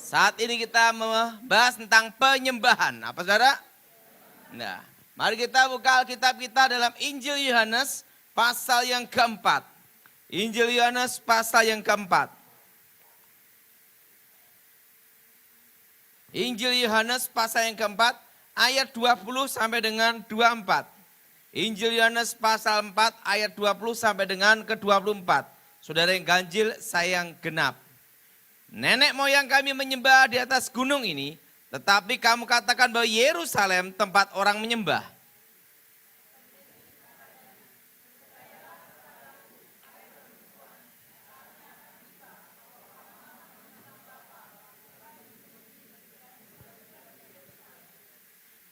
Saat ini kita membahas tentang penyembahan. Apa saudara? Nah, mari kita buka Alkitab kita dalam Injil Yohanes pasal yang keempat. Injil Yohanes pasal yang keempat. Injil Yohanes pasal yang keempat ayat 20 sampai dengan 24. Injil Yohanes pasal 4 ayat 20 sampai dengan ke-24. Saudara yang ganjil, saya yang genap. Nenek moyang kami menyembah di atas gunung ini, tetapi kamu katakan bahwa Yerusalem tempat orang menyembah.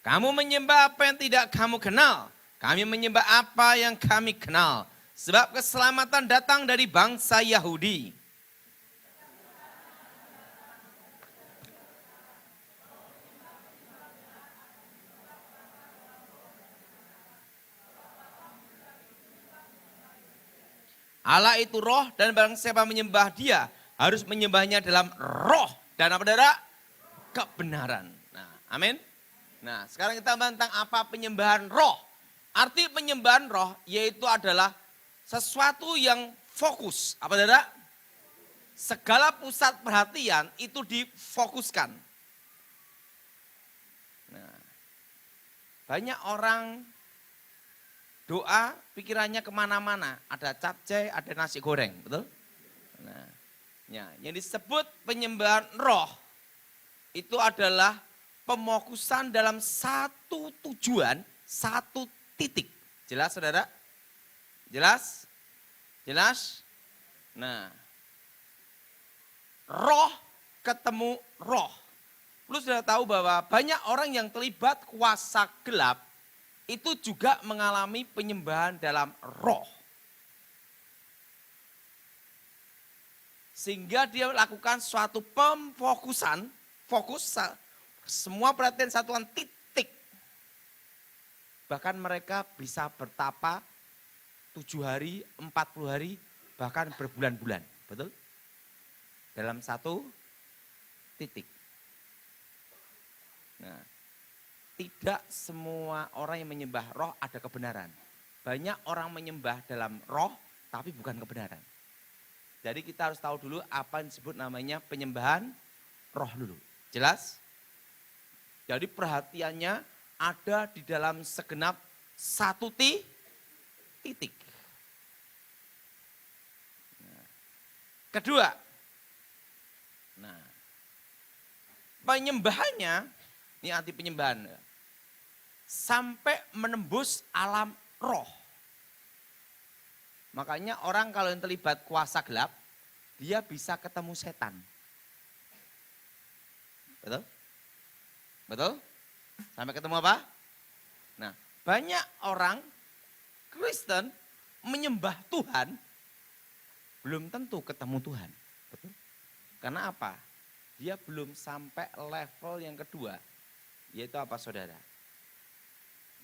Kamu menyembah apa yang tidak kamu kenal. Kami menyembah apa yang kami kenal. Sebab keselamatan datang dari bangsa Yahudi. Allah itu roh dan barang siapa menyembah dia harus menyembahnya dalam roh dan apa saudara? Kebenaran. Nah, amin. Nah, sekarang kita bahas tentang apa penyembahan roh. Arti penyembahan roh yaitu adalah sesuatu yang fokus. Apa saudara? Segala pusat perhatian itu difokuskan. Nah, banyak orang doa pikirannya kemana-mana. Ada capcay, ada nasi goreng, betul? Nah, ya, yang disebut penyembahan roh itu adalah pemokusan dalam satu tujuan, satu titik. Jelas saudara? Jelas? Jelas? Nah, roh ketemu roh. Lu sudah tahu bahwa banyak orang yang terlibat kuasa gelap itu juga mengalami penyembahan dalam roh. Sehingga dia lakukan suatu pemfokusan, fokus semua perhatian satuan titik. Bahkan mereka bisa bertapa 7 hari, 40 hari, bahkan berbulan-bulan. Betul? Dalam satu titik. Nah, tidak semua orang yang menyembah roh ada kebenaran. Banyak orang menyembah dalam roh tapi bukan kebenaran. Jadi kita harus tahu dulu apa yang disebut namanya penyembahan roh dulu. Jelas? Jadi perhatiannya ada di dalam segenap satu titik. Nah, kedua, nah, penyembahannya, ini arti penyembahan, sampai menembus alam roh. Makanya orang kalau yang terlibat kuasa gelap, dia bisa ketemu setan. Betul? Betul? Sampai ketemu apa? Nah, banyak orang Kristen menyembah Tuhan, belum tentu ketemu Tuhan. Betul? Karena apa? Dia belum sampai level yang kedua, yaitu apa saudara?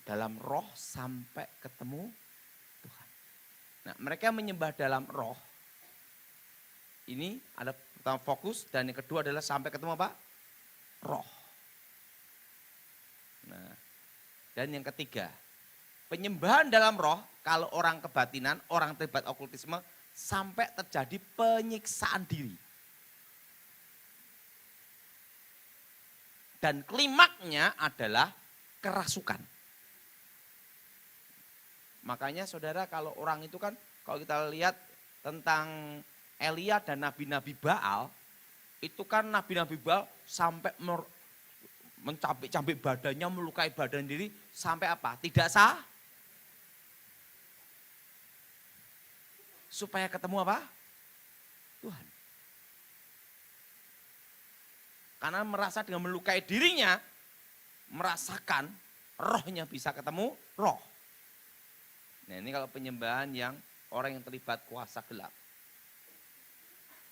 Dalam roh sampai ketemu Tuhan. Nah, mereka menyembah dalam roh. Ini ada pertama fokus dan yang kedua adalah sampai ketemu apa? Roh. Nah, dan yang ketiga, penyembahan dalam roh kalau orang kebatinan, orang terlibat okultisme sampai terjadi penyiksaan diri. Dan klimaknya adalah kerasukan. Makanya saudara kalau orang itu kan, kalau kita lihat tentang Elia dan nabi-nabi Baal, itu kan nabi-nabi Baal sampai mencabik-cabik badannya, melukai badan diri, sampai apa? Tidak sah. Supaya ketemu apa? Tuhan. Karena merasa dengan melukai dirinya, merasakan rohnya bisa ketemu roh. Nah, ini kalau penyembahan yang orang yang terlibat kuasa gelap.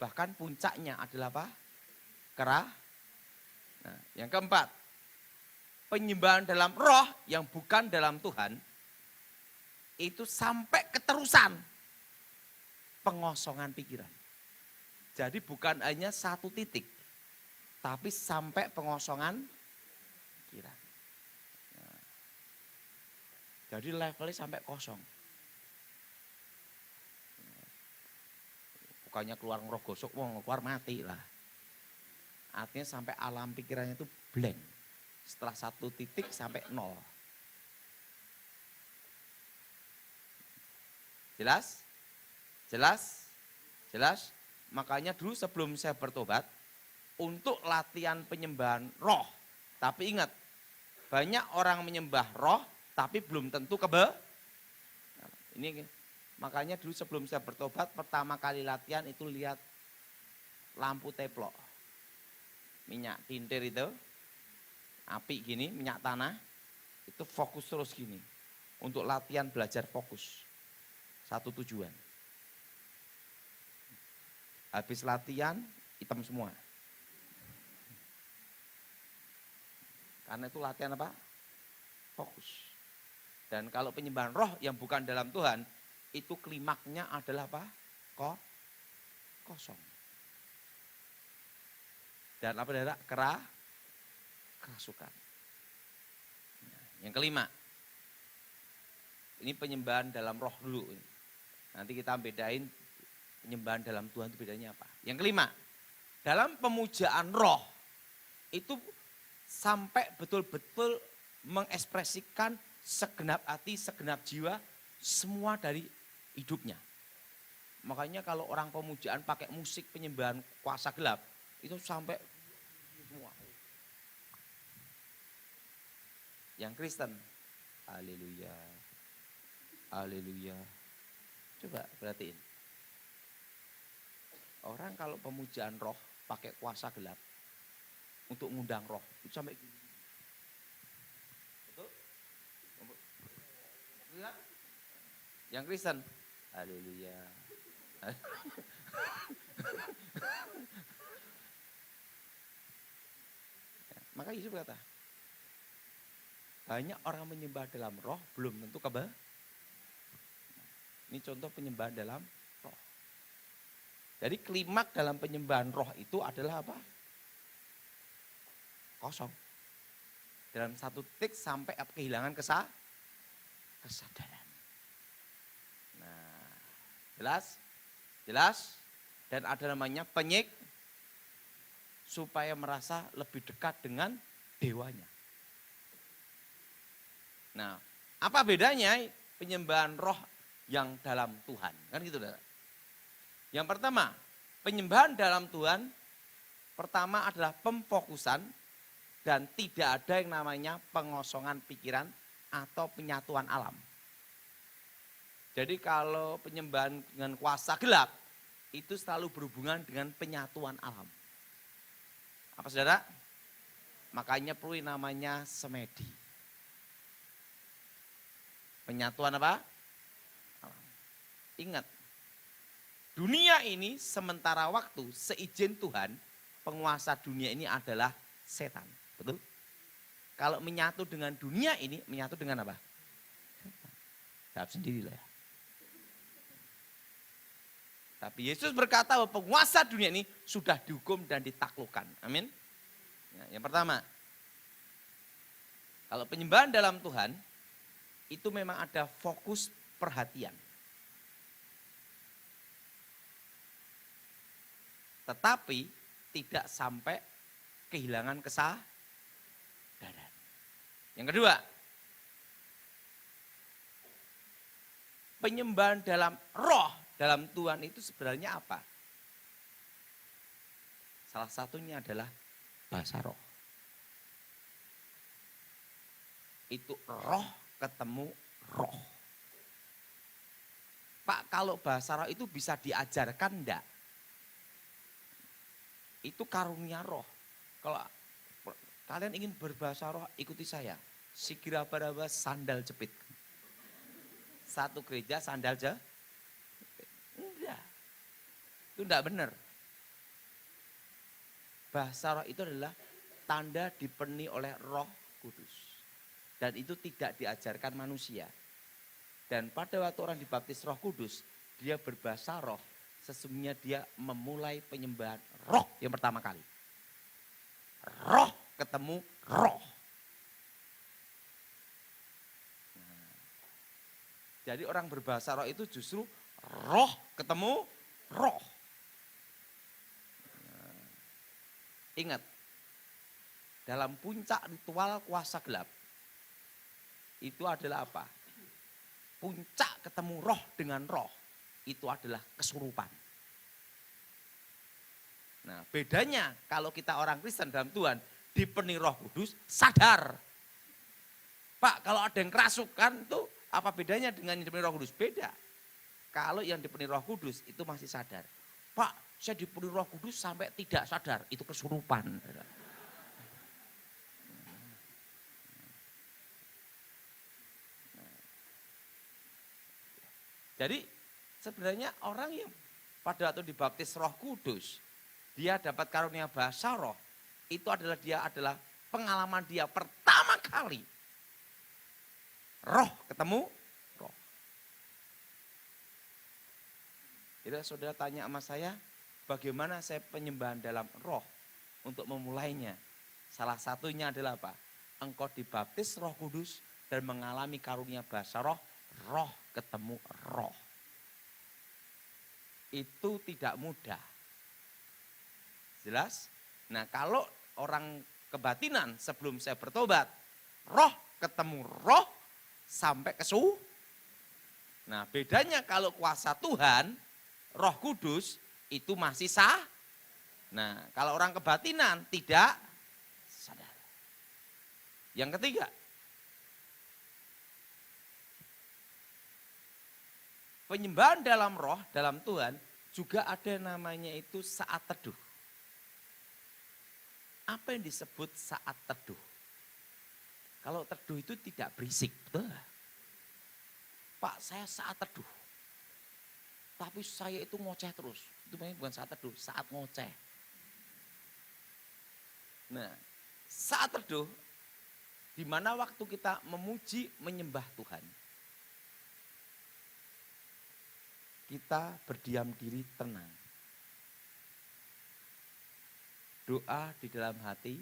Bahkan puncaknya adalah apa? Nah, yang keempat, penyembahan dalam roh yang bukan dalam Tuhan, itu sampai keterusan pengosongan pikiran. Jadi bukan hanya satu titik. tapi sampai pengosongan pikiran. Nah, jadi levelnya sampai kosong. Bukannya keluar ngeroh gosok, keluar mati lah. Artinya sampai alam pikirannya itu blank. Setelah 1 titik sampai 0. Jelas? Jelas? Jelas? Makanya dulu sebelum saya bertobat, untuk latihan penyembahan roh. Tapi ingat, banyak orang menyembah roh, tapi belum tentu Ini makanya dulu sebelum saya bertobat, pertama kali latihan itu lihat lampu teplok. Minyak tintir itu, api gini, minyak tanah, itu fokus terus gini. Untuk latihan belajar fokus. Satu tujuan. Habis latihan, hitam semua. Karena itu latihan apa? Fokus. Dan kalau penyembahan roh yang bukan dalam Tuhan, itu klimaknya adalah apa? Kosong. Dan apa daerah? Kerasukan. Nah, yang kelima, ini penyembahan dalam roh dulu. Nanti kita bedain penyembahan dalam Tuhan itu bedanya apa. Yang kelima, dalam pemujaan roh itu sampai betul-betul mengekspresikan segenap hati, segenap jiwa, semua dari hidupnya. Makanya kalau orang pemujaan pakai musik penyembahan kuasa gelap, itu sampai semua. Yang Kristen, haleluya, haleluya. Coba perhatiin. Orang kalau pemujaan roh pakai kuasa gelap untuk ngundang roh, itu sampai gini. Betul? Yang Kristen, haleluya. Maka Yesus berkata, banyak orang menyembah dalam roh, belum tentu Ini contoh penyembahan dalam roh. Jadi klimak dalam penyembahan roh itu adalah apa? Kosong. Dalam 1 titik sampai kehilangan kesadaran. Nah, jelas? Jelas? Dan ada namanya supaya merasa lebih dekat dengan dewanya. Nah, apa bedanya penyembahan roh yang dalam Tuhan? Kan gitu. Yang pertama, penyembahan dalam Tuhan pertama adalah pemfokusan dan tidak ada yang namanya pengosongan pikiran atau penyatuan alam. Jadi kalau penyembahan dengan kuasa gelap itu selalu berhubungan dengan penyatuan alam. Apa saudara? Makanya perlu namanya semedi. Penyatuan apa? Alam. Ingat, dunia ini sementara waktu seizin Tuhan, penguasa dunia ini adalah setan. Betul? Kalau menyatu dengan dunia ini, menyatu dengan apa? Setan. Jawab sendirilah ya. Tapi Yesus berkata bahwa penguasa dunia ini sudah dihukum dan ditaklukkan. Amin. Yang pertama, kalau penyembahan dalam Tuhan, itu memang ada fokus perhatian. Tetapi tidak sampai kehilangan kesadaran. Yang kedua, penyembahan dalam roh dalam Tuhan itu sebenarnya apa? Salah satunya adalah bahasa roh. Itu roh ketemu roh. Pak, kalau bahasa roh itu bisa diajarkan enggak? Itu karunia roh. Kalau kalian ingin berbahasa roh, ikuti saya. Sikira baraba sandal jepit. Satu gereja sandal jepit. Enggak. Itu enggak benar. Bahasa roh itu adalah tanda dipenuhi oleh Roh Kudus. Dan itu tidak diajarkan manusia. Dan pada waktu orang dibaptis Roh Kudus, dia berbahasa roh. Sesungguhnya dia memulai penyembahan roh yang pertama kali. roh ketemu roh. Nah, jadi orang berbahasa roh itu justru roh ketemu roh. Nah, ingat, dalam puncak ritual kuasa gelap, itu adalah apa? Puncak ketemu roh dengan roh, itu adalah kesurupan. Nah, bedanya kalau kita orang Kristen dalam Tuhan, dipenuhi Roh Kudus, sadar. Pak, kalau ada yang kerasukan tuh apa bedanya dengan yang dipenuhi Roh Kudus? Beda. Kalau yang dipenuhi Roh Kudus itu masih sadar. Pak, saya dipenuhi Roh Kudus sampai tidak sadar, itu kesurupan. Jadi sebenarnya orang yang pada waktu dibaptis Roh Kudus, dia dapat karunia bahasa roh, itu adalah dia adalah pengalaman dia pertama kali. Roh ketemu roh. Jadi saudara tanya sama saya, bagaimana saya penyembahan dalam roh untuk memulainya? Salah satunya adalah apa? Engkau dibaptis Roh Kudus dan mengalami karunia bahasa roh, roh ketemu roh. Itu tidak mudah. Jelas? Nah, kalau orang kebatinan sebelum saya bertobat, roh ketemu roh sampai kesu. Nah, bedanya kalau kuasa Tuhan, Roh Kudus itu masih sah. Nah, kalau orang kebatinan tidak sadar. Yang ketiga, penyembahan dalam roh, dalam Tuhan, juga ada namanya itu saat teduh. Apa yang disebut saat teduh? Kalau teduh itu tidak berisik, betul? Pak, saya saat teduh. Tapi saya itu ngoceh terus. Itu bukan saat teduh, saat ngoceh. Nah, saat teduh, di mana waktu kita memuji, menyembah Tuhan, kita berdiam diri tenang. Doa di dalam hati,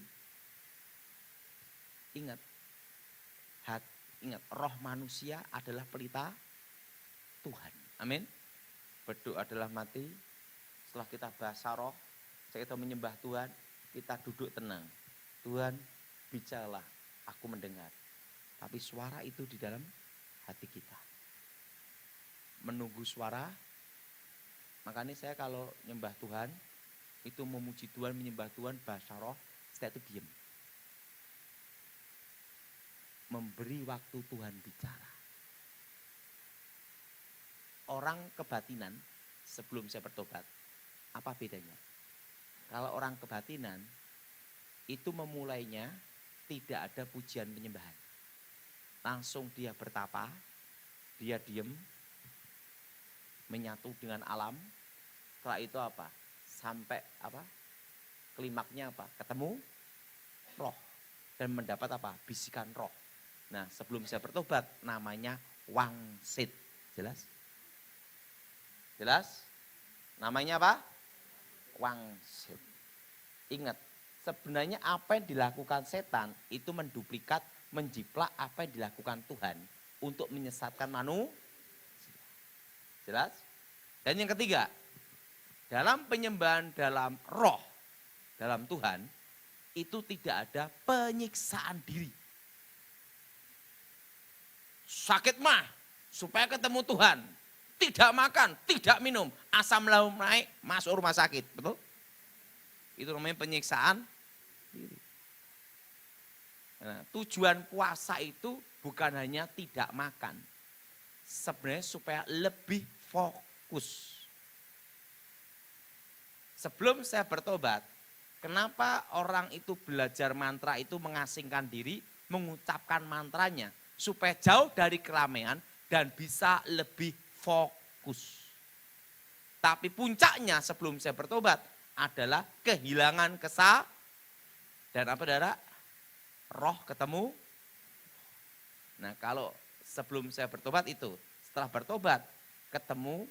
ingat, roh manusia adalah pelita Tuhan. Amin. Berdoa dalam hati, setelah kita bahasa roh, setelah kita menyembah Tuhan, kita duduk tenang. Tuhan, bicaralah, aku mendengar. Tapi suara itu di dalam hati kita. Menunggu suara, makanya saya kalau nyembah Tuhan, itu memuji Tuhan, menyembah Tuhan, bahasa roh, setelah itu diam. Memberi waktu Tuhan bicara. Orang kebatinan sebelum saya bertobat, apa bedanya? Kalau orang kebatinan, itu memulainya tidak ada pujian penyembahan. Langsung dia bertapa, dia diem, menyatu dengan alam. Setelah itu apa? Sampai apa? Klimaknya apa? Ketemu roh dan mendapat apa? Bisikan roh. Nah, sebelum saya bertobat namanya wangsit. Jelas? Jelas? Namanya apa? Wangsit. Ingat, sebenarnya apa yang dilakukan setan itu menduplikat, menjiplak apa yang dilakukan Tuhan untuk menyesatkan manusia. Jelas? Dan yang ketiga, dalam penyembahan dalam roh, dalam Tuhan, itu tidak ada penyiksaan diri. Sakit mah, supaya ketemu Tuhan. Tidak makan, tidak minum, asam lambung naik, masuk rumah sakit. Betul? Itu namanya penyiksaan diri. Nah, tujuan puasa itu bukan hanya tidak makan. Sebenarnya supaya lebih fokus. Sebelum saya bertobat, kenapa orang itu belajar mantra itu mengasingkan diri, mengucapkan mantranya, supaya jauh dari keramaian dan bisa lebih fokus. Tapi puncaknya sebelum saya bertobat adalah kehilangan dan apa saudara? Roh ketemu. Nah, kalau sebelum saya bertobat itu, setelah bertobat ketemu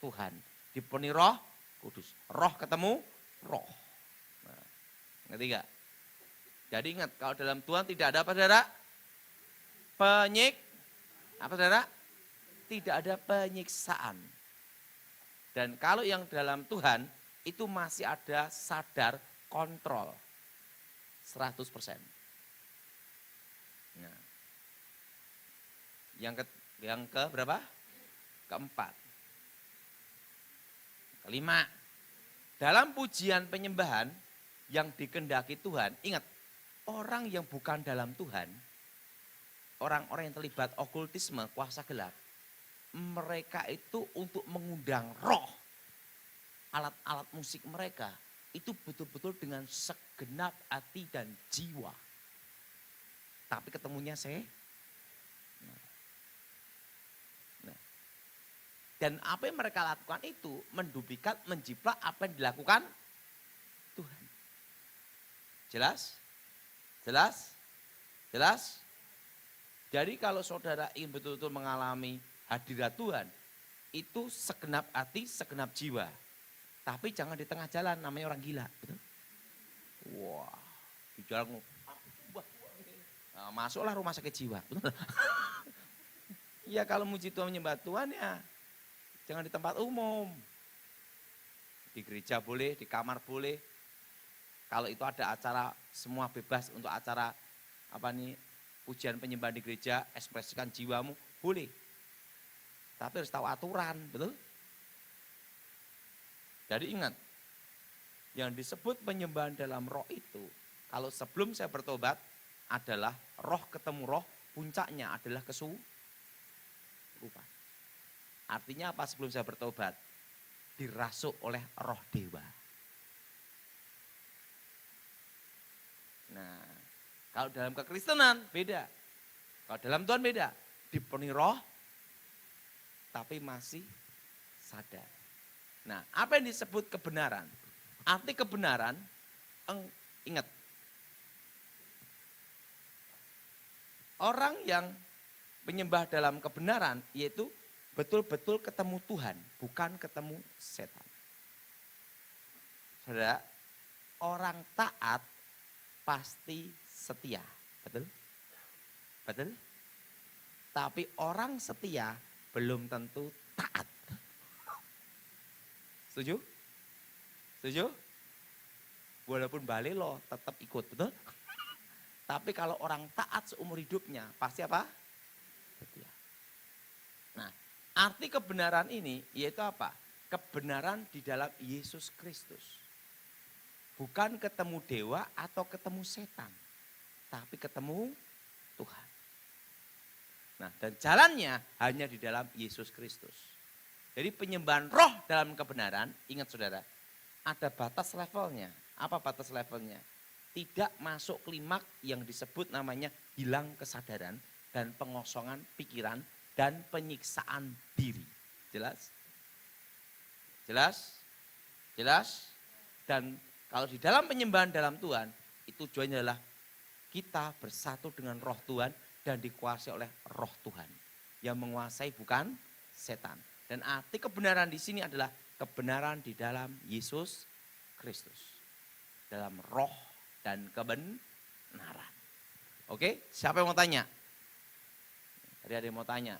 Tuhan, dipenuhi Roh Kudus. Roh ketemu roh. Nah, ketiga, Jadi ingat, kalau dalam Tuhan tidak ada apa saudara? Apa saudara? Tidak ada penyiksaan. Dan kalau yang dalam Tuhan itu masih ada sadar kontrol 100%. Nah, yang ke berapa? Keempat. Kelima, dalam pujian penyembahan yang dikehendaki Tuhan, ingat, orang yang bukan dalam Tuhan, orang-orang yang terlibat okultisme, kuasa gelap, mereka itu untuk mengundang roh, alat-alat musik mereka, itu betul-betul dengan segenap hati dan jiwa. Tapi ketemunya dan apa yang mereka lakukan itu menduplikat, menjiplak apa yang dilakukan Tuhan. Jelas? Jelas? Jelas? Jadi kalau saudara ingin betul-betul mengalami hadirat Tuhan, itu segenap hati, segenap jiwa. Tapi jangan di tengah jalan, namanya orang gila. Betul? Wah, di jalan masuklah rumah sakit jiwa. Iya kalau muji Tuhan, menyembah Tuhan ya jangan di tempat umum. Di gereja boleh, di kamar boleh. Kalau itu ada acara, semua bebas untuk acara pujian penyembahan di gereja, ekspresikan jiwamu, boleh. Tapi harus tahu aturan, betul? Jadi ingat, yang disebut penyembahan dalam roh itu, kalau sebelum saya bertobat adalah roh ketemu roh, puncaknya adalah kesurupan. Artinya apa sebelum saya bertobat? Dirasuk oleh roh dewa. Nah, kalau dalam kekristenan beda. Kalau dalam Tuhan beda. Dipenuhi roh, tapi masih sadar. Nah, apa yang disebut kebenaran? Arti kebenaran, ingat. Orang yang menyembah dalam kebenaran, yaitu betul-betul ketemu Tuhan, bukan ketemu setan. Saudara, orang taat pasti setia, betul? Betul? Tapi orang setia belum tentu taat. Setuju? Setuju? Walaupun balik lo tetap ikut, betul? Tapi kalau orang taat seumur hidupnya, pasti apa? Setia. Nah, arti kebenaran ini yaitu apa? Kebenaran di dalam Yesus Kristus. Bukan ketemu dewa atau ketemu setan. Tapi ketemu Tuhan. Nah, dan jalannya hanya di dalam Yesus Kristus. Jadi penyembahan roh dalam kebenaran, ingat saudara, ada batas levelnya. Apa batas levelnya? Tidak masuk klimak yang disebut namanya hilang kesadaran dan pengosongan pikiran dan penyiksaan diri. Jelas? Jelas? Jelas? Dan kalau di dalam penyembahan dalam Tuhan, itu tujuannya adalah kita bersatu dengan roh Tuhan dan dikuasai oleh roh Tuhan. Yang menguasai bukan setan. Dan arti kebenaran di sini adalah kebenaran di dalam Yesus Kristus. Dalam roh dan kebenaran. Oke, siapa yang mau tanya? Tadi ada yang mau tanya.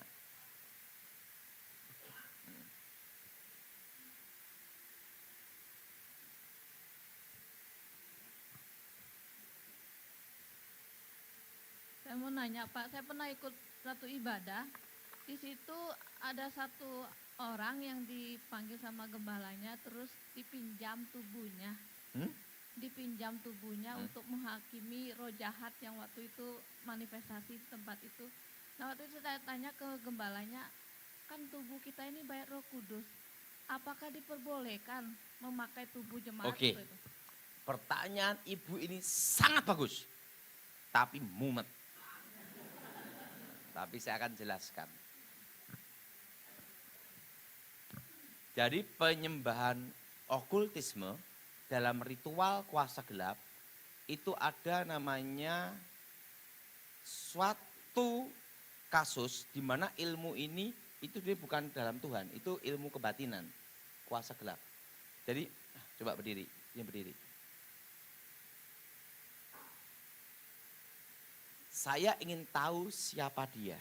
Saya mau nanya Pak, saya pernah ikut satu ibadah, di situ ada satu orang yang dipanggil sama gembalanya terus dipinjam tubuhnya. Dipinjam tubuhnya untuk menghakimi roh jahat yang waktu itu manifestasi di tempat itu. Nah waktu itu saya tanya ke gembalanya, kan tubuh kita ini baik Roh Kudus, apakah diperbolehkan memakai tubuh jemaat? Oke. Itu? Pertanyaan ibu ini sangat bagus, tapi mumet. Tapi saya akan jelaskan. Jadi penyembahan okultisme dalam ritual kuasa gelap itu ada namanya suatu kasus di mana ilmu ini itu dia bukan dalam Tuhan, itu ilmu kebatinan, kuasa gelap. Jadi coba berdiri, yang berdiri. Saya ingin tahu siapa dia.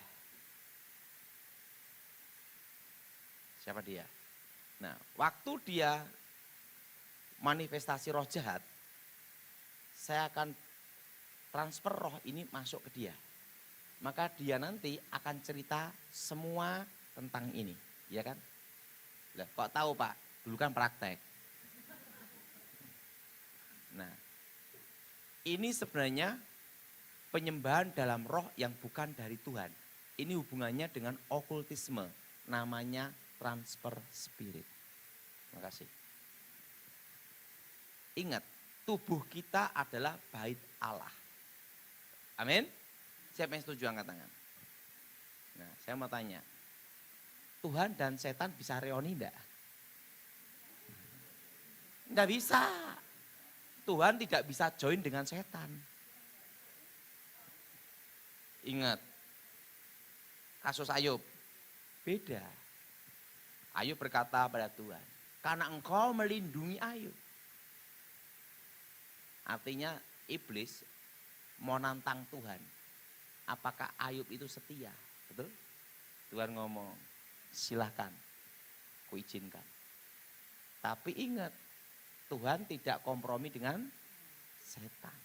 Siapa dia? Nah, waktu dia manifestasi roh jahat, saya akan transfer roh ini masuk ke dia. Maka dia nanti akan cerita semua tentang ini, ya kan? Lah, kok tahu Pak? Dulu kan praktek. Nah, ini sebenarnya penyembahan dalam roh yang bukan dari Tuhan. Ini hubungannya dengan okultisme, namanya transfer spirit. Terima kasih. Ingat, tubuh kita adalah bait Allah. Amin? Siapa yang setuju angkat tangan? Nah, saya mau tanya, Tuhan dan setan bisa reuni enggak? Enggak bisa. Tuhan tidak bisa join dengan setan. Ingat, kasus Ayub, beda. Ayub berkata pada Tuhan, karena engkau melindungi Ayub. Artinya iblis mau nantang Tuhan. Apakah Ayub itu setia? Betul? Tuhan ngomong, silahkan, kuizinkan. Tapi ingat, Tuhan tidak kompromi dengan setan.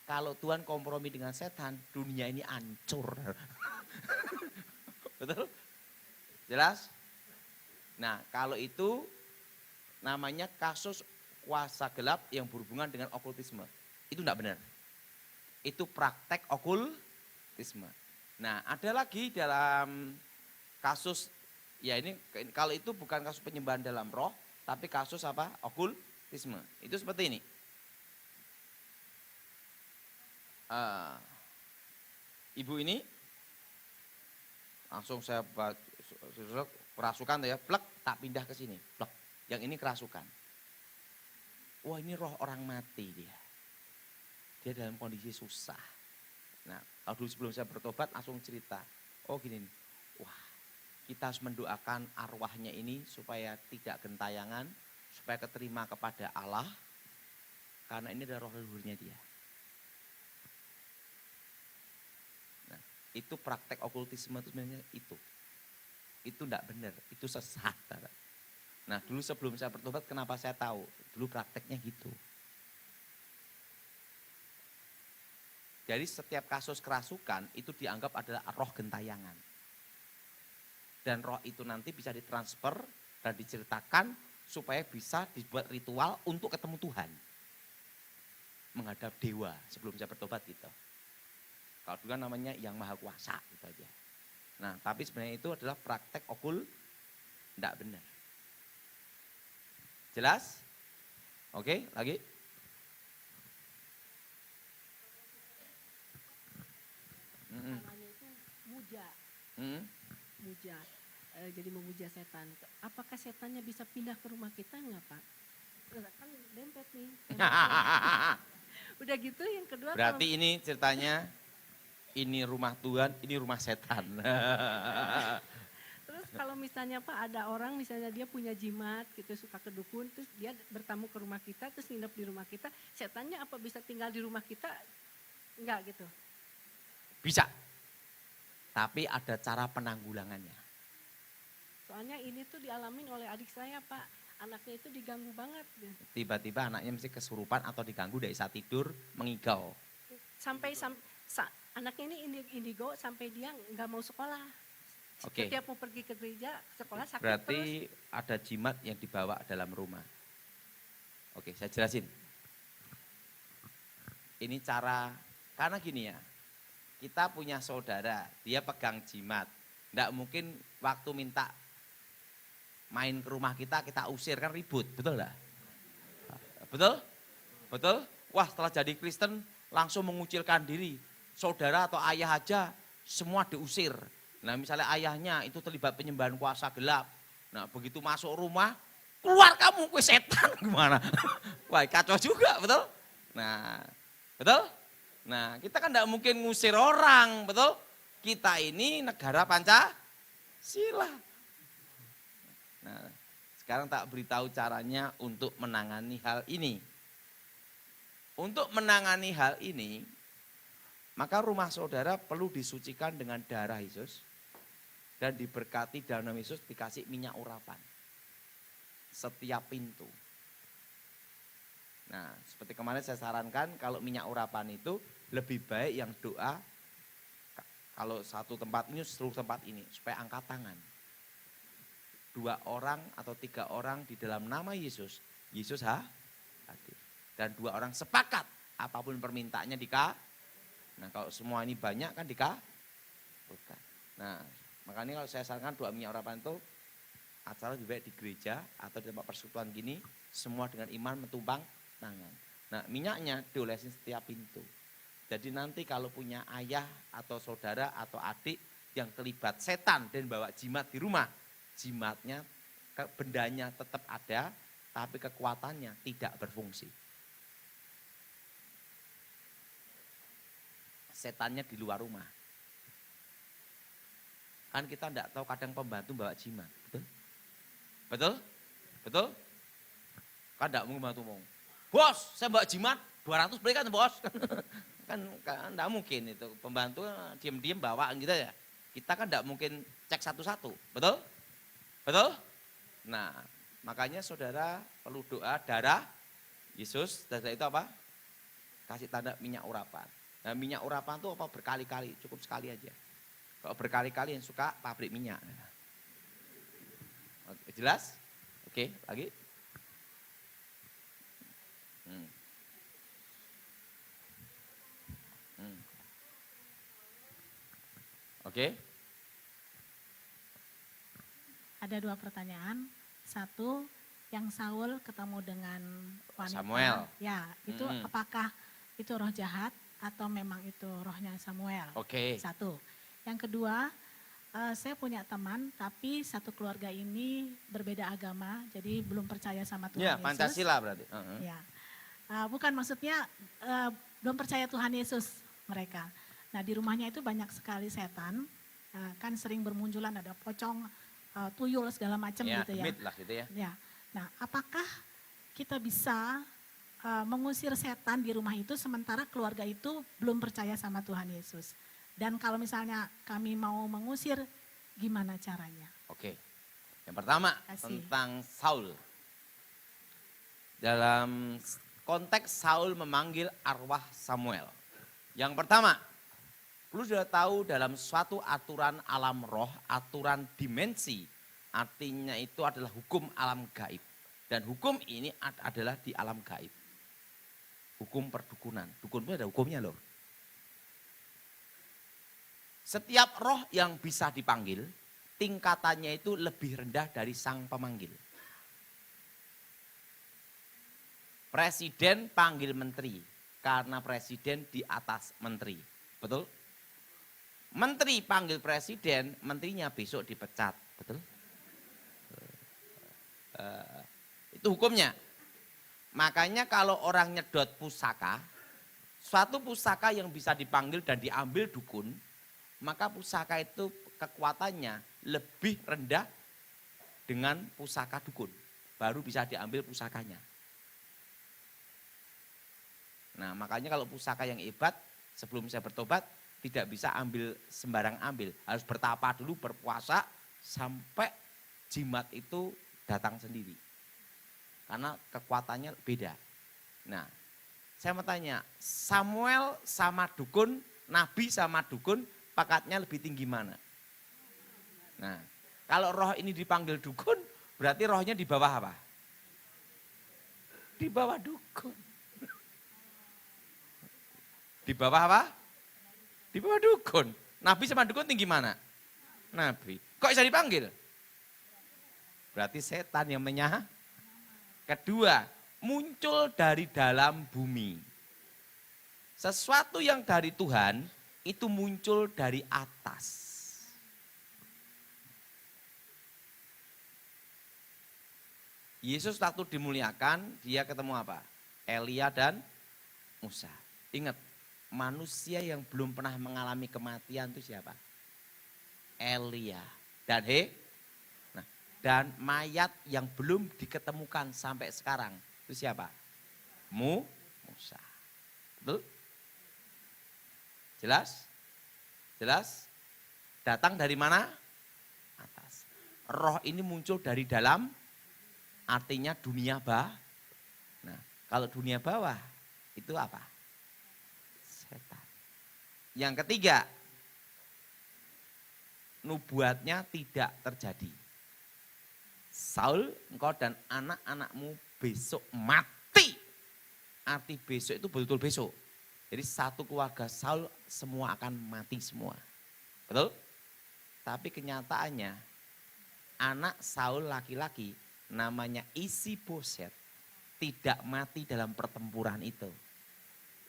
Kalau Tuhan kompromi dengan setan, dunia ini hancur. Betul? Jelas? Nah, kalau itu namanya kasus kuasa gelap yang berhubungan dengan okultisme. Itu enggak benar. Itu praktek okultisme. Nah, ada lagi dalam kasus, ya ini kalau itu bukan kasus penyembahan dalam roh, tapi kasus apa? Okultisme. Itu seperti ini. Ibu ini langsung saya kerasukan ya, plek, tak pindah ke sini, plek. Yang ini kerasukan. Wah, ini roh orang mati dia. Dia dalam kondisi susah. Nah, kalau dulu sebelum saya bertobat langsung cerita. Oh gini, wah kita harus mendoakan arwahnya ini supaya tidak gentayangan, supaya keterima kepada Allah. Karena ini adalah roh leluhurnya dia. Nah, itu praktek okultisme itu sebenarnya itu. Itu enggak benar, itu sesat. Nah, dulu sebelum saya bertobat kenapa saya tahu? Dulu prakteknya gitu. Jadi setiap kasus kerasukan itu dianggap adalah roh gentayangan. Dan roh itu nanti bisa ditransfer dan diceritakan supaya bisa dibuat ritual untuk ketemu Tuhan. Menghadap dewa sebelum saya bertobat gitu. Kalau dulu kan namanya yang maha kuasa gitu aja. Nah, tapi sebenarnya itu adalah praktek okul enggak benar. Jelas? Oke, lagi? Namanya itu muja. Muja. Jadi memuja setan. Apakah setannya bisa pindah ke rumah kita enggak, Pak? Kan dempet nih. Udah gitu yang kedua. Berarti ini ceritanya, ini rumah Tuhan, ini rumah setan. Terus kalau misalnya Pak ada orang misalnya dia punya jimat gitu, suka ke dukun, terus dia bertamu ke rumah kita, terus nginep di rumah kita, setannya apa bisa tinggal di rumah kita? Enggak gitu. Bisa. Tapi ada cara penanggulangannya. Soalnya ini tuh dialamin oleh adik saya, Pak. Anaknya itu diganggu banget. Tiba-tiba anaknya mesti kesurupan atau diganggu dari saat tidur, mengigau. Sampai anaknya ini indigo sampai dia nggak mau sekolah. Oke. Setiap mau pergi ke gereja, sekolah sakit Berarti terus. ada jimat yang dibawa dalam rumah. Oke, saya jelasin. Ini cara, karena gini ya, kita punya saudara, dia pegang jimat. Nggak mungkin waktu minta main ke rumah kita usir, kan ribut, betul nggak? Betul? Betul? Wah, setelah jadi Kristen langsung mengucilkan diri. Saudara atau ayah aja semua diusir. Nah, misalnya ayahnya itu terlibat penyembahan kuasa gelap. Nah, begitu masuk rumah, keluar kamu, kue setan, gimana? Wah, kacau juga, betul? Nah, betul? Nah, kita kan enggak mungkin ngusir orang, betul? Kita ini negara Pancasila. Nah, sekarang tak beritahu caranya untuk menangani hal ini. Untuk menangani hal ini, Maka rumah saudara perlu disucikan dengan darah Yesus dan diberkati dalam nama Yesus, dikasih minyak urapan. Setiap pintu. Nah, seperti kemarin saya sarankan kalau minyak urapan itu lebih baik yang doa kalau satu tempat ini seluruh tempat ini supaya angkat tangan. 2 orang atau 3 orang di dalam nama Yesus, Yesus hadir. Dan 2 orang sepakat apapun permintaannya Nah, kalau semua ini banyak kan dikabulkan. Nah, makanya kalau saya sarankan doa minyak urapan itu acara lebih baik di gereja atau di tempat persekutuan gini, semua dengan iman mentumpang tangan. Nah, minyaknya diolesin setiap pintu. Jadi nanti kalau punya ayah atau saudara atau adik yang terlibat setan dan bawa jimat di rumah, jimatnya, bendanya tetap ada, tapi kekuatannya tidak berfungsi. Setannya di luar rumah. Kan kita enggak tahu kadang pembantu bawa jimat, betul? Betul? Betul? Kan enggak mungkin pembantu ngomong, bos saya bawa jimat 200 berikan bos. kan enggak mungkin itu, pembantu diam-diam bawa gitu ya. Kita kan enggak mungkin cek satu-satu, betul? Betul? Nah, makanya saudara perlu doa darah Yesus, darah itu apa? Kasih tanda minyak urapan. Nah, minyak urapan itu apa? Berkali-kali, cukup sekali aja. Kalau berkali-kali yang suka pabrik minyak. Oke, jelas? Oke, lagi. Oke. Ada 2 pertanyaan. 1, yang Saul ketemu dengan wanita. Samuel. Ya, itu apakah itu roh jahat atau memang itu rohnya Samuel? Oke. 1. Yang kedua, saya punya teman tapi satu keluarga ini berbeda agama, jadi belum percaya sama Tuhan Ya, Yesus. Pancasila berarti. Ya. Bukan maksudnya belum percaya Tuhan Yesus mereka. Nah, di rumahnya itu banyak sekali setan, kan sering bermunculan ada pocong, tuyul segala macam Ya, gitu ya. demit lah gitu ya. Ya. Nah, apakah kita bisa mengusir setan di rumah itu sementara keluarga itu belum percaya sama Tuhan Yesus? Dan kalau misalnya kami mau mengusir, gimana caranya? Oke. Yang pertama Kasih. tentang Saul. Dalam konteks Saul memanggil arwah Samuel. Yang pertama, perlu sudah tahu dalam suatu aturan alam roh, aturan dimensi, artinya itu adalah hukum alam gaib. Dan hukum ini adalah di alam gaib. Hukum perdukunan. Dukun pun ada hukumnya loh. Setiap roh yang bisa dipanggil, tingkatannya itu lebih rendah dari sang pemanggil. Presiden panggil menteri, karena presiden di atas menteri. Betul? Menteri panggil presiden, menterinya besok dipecat. Betul? Itu hukumnya. Makanya kalau orang nyedot pusaka, suatu pusaka yang bisa dipanggil dan diambil dukun, maka pusaka itu kekuatannya lebih rendah dengan pusaka dukun. Baru bisa diambil pusakanya. Nah, makanya kalau pusaka yang hebat, sebelum saya bertobat, tidak bisa ambil sembarang ambil. Harus bertapa dulu, berpuasa, sampai jimat itu datang sendiri. Karena kekuatannya beda. Nah, saya mau tanya, Samuel sama dukun, nabi sama dukun, pakatnya lebih tinggi mana? Nah, kalau roh ini dipanggil dukun, berarti rohnya di bawah apa? Di bawah dukun. Di bawah apa? Di bawah dukun. Nabi sama dukun tinggi mana? Nabi. Kok bisa dipanggil? Berarti setan yang Kedua, muncul dari dalam bumi. Sesuatu yang dari Tuhan itu muncul dari atas. Yesus waktu dimuliakan, dia ketemu apa? Elia dan Musa. Ingat, manusia yang belum pernah mengalami kematian itu siapa? Elia dan dan mayat yang belum diketemukan sampai sekarang itu siapa? Musa. Betul? Jelas? Jelas? Datang dari mana? Atas. Roh ini muncul dari dalam, artinya dunia bawah. Nah, kalau dunia bawah itu apa? Setan. Yang ketiga, nubuatnya tidak terjadi. Saul, engkau dan anak-anakmu besok mati. Arti besok itu betul-betul besok. Jadi satu keluarga Saul semua akan mati semua. Betul? Tapi kenyataannya anak Saul laki-laki namanya Isiboset tidak mati dalam pertempuran itu.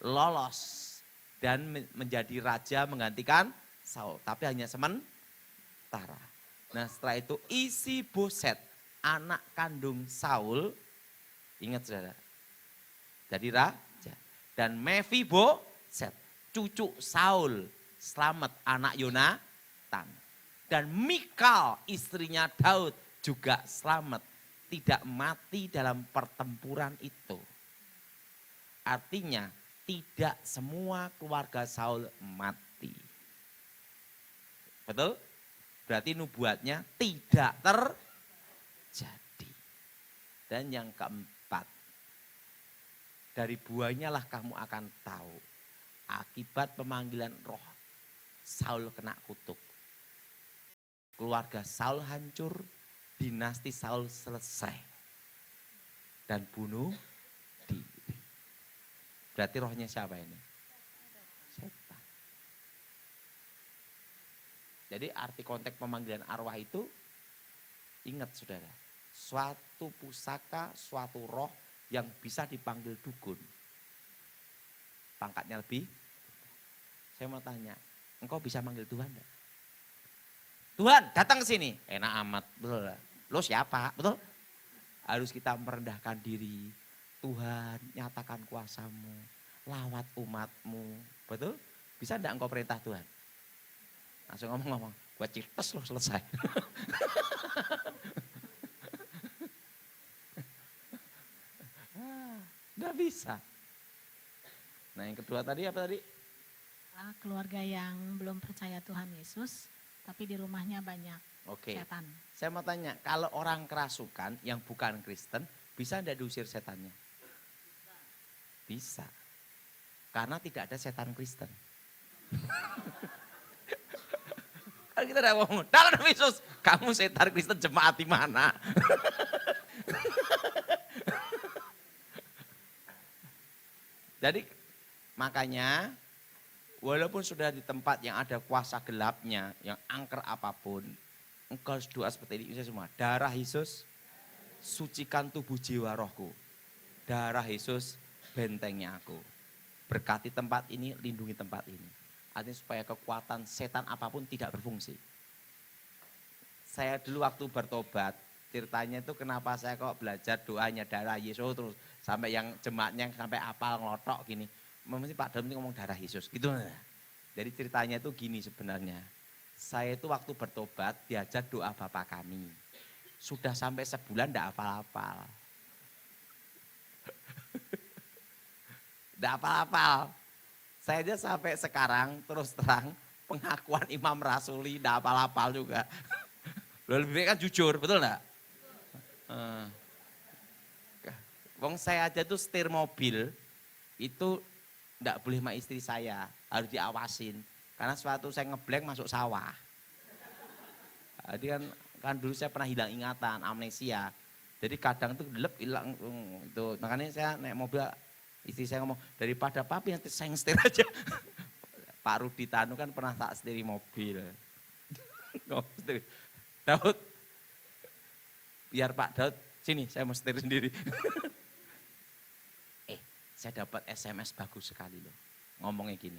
Lolos dan menjadi raja menggantikan Saul. Tapi hanya sementara. Nah setelah itu Isiboset anak kandung Saul, ingat saudara, jadi raja. Dan Mefiboset, cucu Saul, selamat anak Yonatan. Dan Mikal istrinya Daud juga selamat, tidak mati dalam pertempuran itu. Artinya tidak semua keluarga Saul mati. Betul? Berarti nubuatnya tidak terjadi. Dan yang keempat, dari buahnya lah kamu akan tahu. Akibat pemanggilan roh, Saul kena kutuk. Keluarga Saul hancur, dinasti Saul selesai. Dan bunuh diri. Berarti rohnya siapa ini? Setan. Jadi arti konteks pemanggilan arwah itu, ingat saudara, suatu pusaka, suatu roh yang bisa dipanggil dukun. Pangkatnya lebih. Saya mau tanya, engkau bisa manggil Tuhan enggak? Tuhan datang ke sini, enak amat, betul enggak? Lo siapa? Betul? Harus kita merendahkan diri. Tuhan nyatakan kuasamu, lawat umatmu. Betul? Bisa enggak engkau perintah Tuhan? Langsung ngomong-ngomong, gua cites lo selesai. Enggak bisa. Nah yang kedua tadi apa tadi? Keluarga yang belum percaya Tuhan Yesus, tapi di rumahnya banyak Oke. setan. Saya mau tanya, kalau orang kerasukan yang bukan Kristen, bisa enggak diusir setannya? Bisa. Karena tidak ada setan Kristen. Kalau kita udah ngomong, dalam nama Yesus, kamu setan Kristen jemaat di mana? Jadi makanya walaupun sudah di tempat yang ada kuasa gelapnya, yang angker apapun, engkau harus doa seperti ini semua. Darah Yesus, sucikan tubuh jiwa rohku. Darah Yesus, bentengnya aku. Berkati tempat ini, lindungi tempat ini. Artinya supaya kekuatan setan apapun tidak berfungsi. Saya dulu waktu bertobat, ceritanya itu kenapa saya kok belajar doanya darah Yesus terus. Sampai yang jemaatnya sampai apal ngelotok gini. Mesti Pak Dalam ngomong darah Yesus gitu. Jadi ceritanya itu gini sebenarnya. Saya itu waktu bertobat diajar doa Bapa Kami. Sudah sampai sebulan enggak hafal-hafal. Enggak hafal-hafal. Saya aja sampai sekarang terus terang pengakuan Imam Rasuli enggak hafal-hafal juga. Lebih baik kan jujur, betul enggak? Wong saya aja tuh setir mobil itu enggak boleh sama istri saya, harus diawasin. Karena suatu saya ngeblank masuk sawah. Jadi kan dulu saya pernah hilang ingatan, amnesia. Jadi kadang tuh gelap hilang itu. Makanya saya naik mobil, istri saya ngomong, daripada papi nanti saya setir aja. Pak Rudi Tanu kan pernah tak setiri mobil. Daud, biar Pak Daud, sini saya mau setir sendiri. Saya dapat SMS bagus sekali loh. Ngomongnya gini.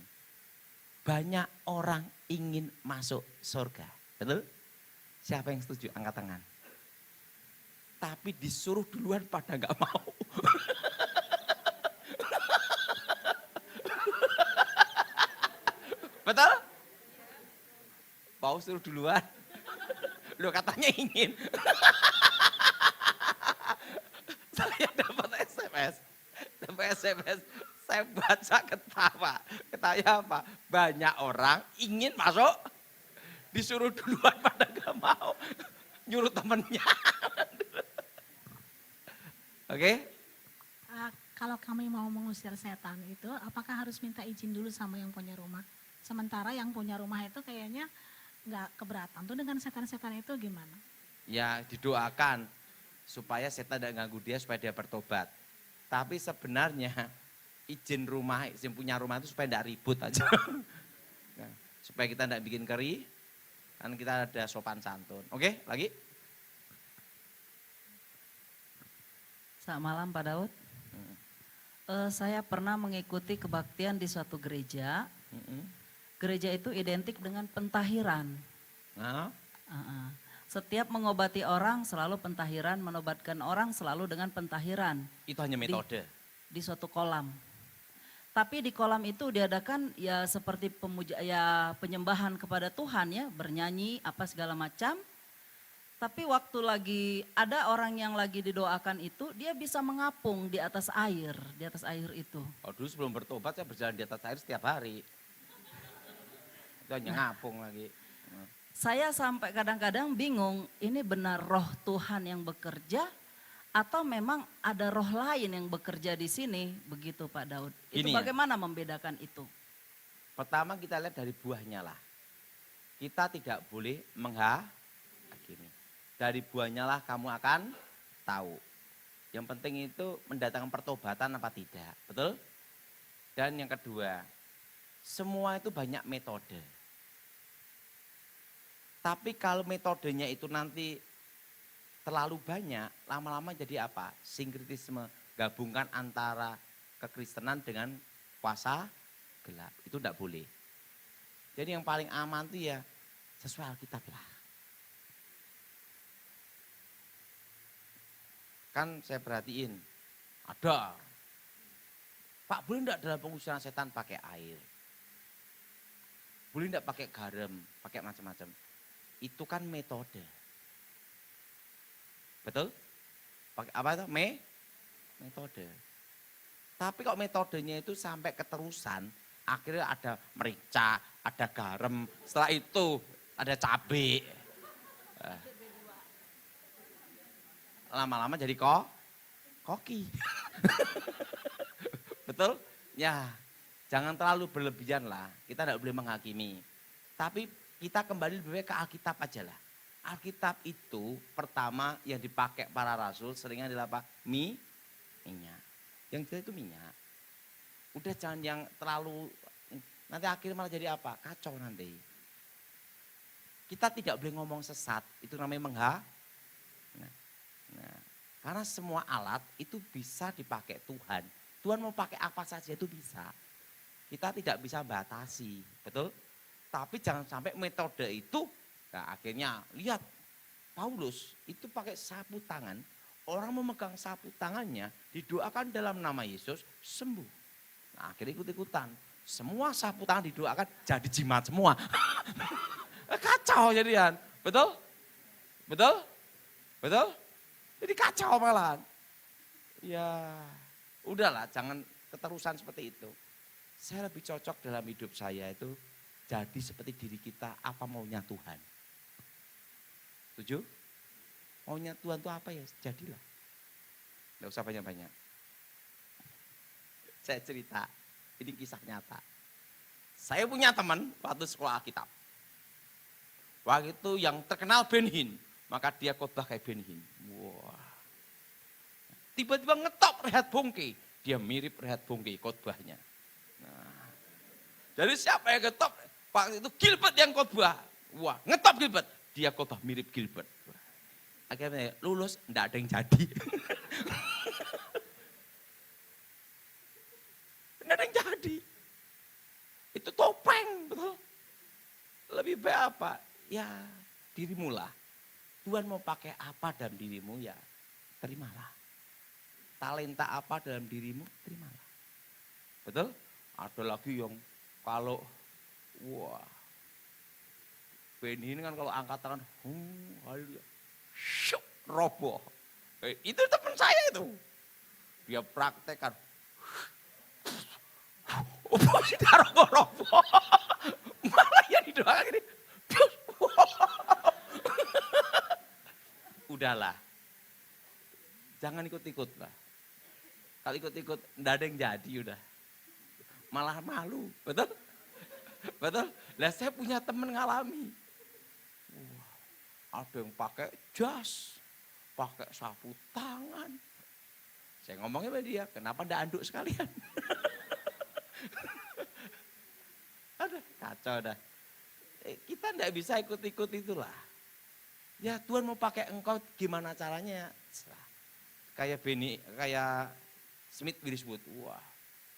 Banyak orang ingin masuk surga. Betul? Siapa yang setuju? Angkat tangan. Tapi disuruh duluan pada nggak mau. Betul? Mau suruh duluan. Loh katanya ingin. Saya dapat SMS. saya baca ketawa. Ketawa apa? Banyak orang ingin masuk, disuruh duluan pada gak mau. Nyuruh temennya. Oke? Kalau kami mau mengusir setan itu, apakah harus minta izin dulu sama yang punya rumah? Sementara yang punya rumah itu kayaknya nggak keberatan tuh dengan setan-setan itu gimana? Ya didoakan supaya setan tidak ganggu dia, supaya dia bertobat. Tapi sebenarnya izin rumah, yang punya rumah itu supaya tidak ribut aja. Nah, supaya kita tidak bikin keri, kan kita ada sopan santun. Oke, lagi? Selamat malam Pak Daud. Saya pernah mengikuti kebaktian di suatu gereja. Gereja itu identik dengan pentahiran. Nah, Setiap mengobati orang selalu pentahiran, menobatkan orang selalu dengan pentahiran. itu hanya metode. Di suatu kolam. Tapi di kolam itu diadakan ya seperti penyembahan kepada Tuhan ya, bernyanyi apa segala macam. Tapi waktu lagi ada orang yang lagi didoakan itu, dia bisa mengapung di atas air itu. Oh, dulu sebelum bertobat saya berjalan di atas air setiap hari. Itu hanya ngapung lagi. Saya sampai kadang-kadang bingung, ini benar roh Tuhan yang bekerja atau memang ada roh lain yang bekerja di sini, begitu Pak Daud. Itu Ini ya. bagaimana membedakan itu? Pertama kita lihat dari buahnya lah. Kita tidak boleh menghakimi. Dari buahnya lah kamu akan tahu. Yang penting itu mendatangkan pertobatan apa tidak, betul? Dan yang kedua, semua itu banyak metode. Tapi kalau metodenya itu nanti terlalu banyak, lama-lama jadi apa? Sinkretisme, gabungkan antara kekristenan dengan kuasa gelap. Itu tidak boleh. Jadi yang paling aman itu ya sesuai Alkitab lah. Kan saya perhatiin, ada. Pak, boleh enggak dalam pengusiran setan pakai air? Boleh enggak pakai garam, pakai macam-macam? Itu kan metode. Betul? Pakai apa itu? Metode. Tapi kok metodenya itu sampai keterusan, akhirnya ada merica, ada garam, setelah itu ada cabai. Lama-lama jadi koki. Betul? Ya, jangan terlalu berlebihan lah. Kita tidak boleh menghakimi. Tapi kita kembali lebih baik ke Alkitab aja lah. Alkitab itu pertama yang dipakai para rasul seringnya adalah apa? Minyak. Yang jelas itu minyak. Udah jangan yang terlalu, nanti akhirnya malah jadi apa? Kacau nanti. Kita tidak boleh ngomong sesat, itu namanya Nah, karena semua alat itu bisa dipakai Tuhan. Tuhan mau pakai apa saja itu bisa. Kita tidak bisa batasi, betul? Tapi jangan sampai metode itu, nah akhirnya lihat Paulus itu pakai sapu tangan. Orang memegang sapu tangannya, didoakan dalam nama Yesus, sembuh. Nah akhirnya ikut-ikutan. Semua sapu tangan didoakan jadi jimat semua. Kacau jadian, betul? Betul? Betul? Jadi kacau malahan. Ya udahlah jangan keterusan seperti itu. Saya lebih cocok dalam hidup saya itu jadi seperti diri kita apa maunya Tuhan. Setuju? Maunya Tuhan itu apa ya jadilah. Nggak usah banyak-banyak. Saya cerita, ini kisah nyata. Saya punya teman waktu sekolah Alkitab. Waktu itu yang terkenal Ben Hinn. Maka dia khotbah kayak Ben Hinn. Wah. Tiba-tiba ngetop Reinhard Bonnke. Dia mirip Reinhard Bonnke khotbahnya. Nah. Jadi siapa yang ngetop? Waktu itu Gilbert yang khotbah. Wah, ngetop Gilbert. Dia khotbah mirip Gilbert. Wah. Akhirnya lulus, enggak ada yang jadi. Enggak ada yang jadi. Itu topeng, betul. Lebih baik apa? Ya, dirimu lah. Tuhan mau pakai apa dalam dirimu ya terimalah. Talenta apa dalam dirimu terimalah. Betul? Ada lagi yang kalau wah Ben Hinn kan kalau angkat tangan syuk, roboh. Itu teman saya itu. Dia praktekkan Taruh robo. Malah yang didoakan gini. Udahlah. Jangan ikut-ikut lah. Kalau ikut-ikut, enggak ada yang jadi udah. Malah malu, betul? Betul? Lah saya punya teman ngalami. Wah, ada yang pakai jas, pakai sapu tangan. Saya ngomongnya sama dia, kenapa enggak anduk sekalian? Aduh, kacau dah. Kita enggak bisa ikut-ikut itulah. Ya Tuhan mau pakai engkau gimana caranya? Kayak Smith Wigglesworth, wah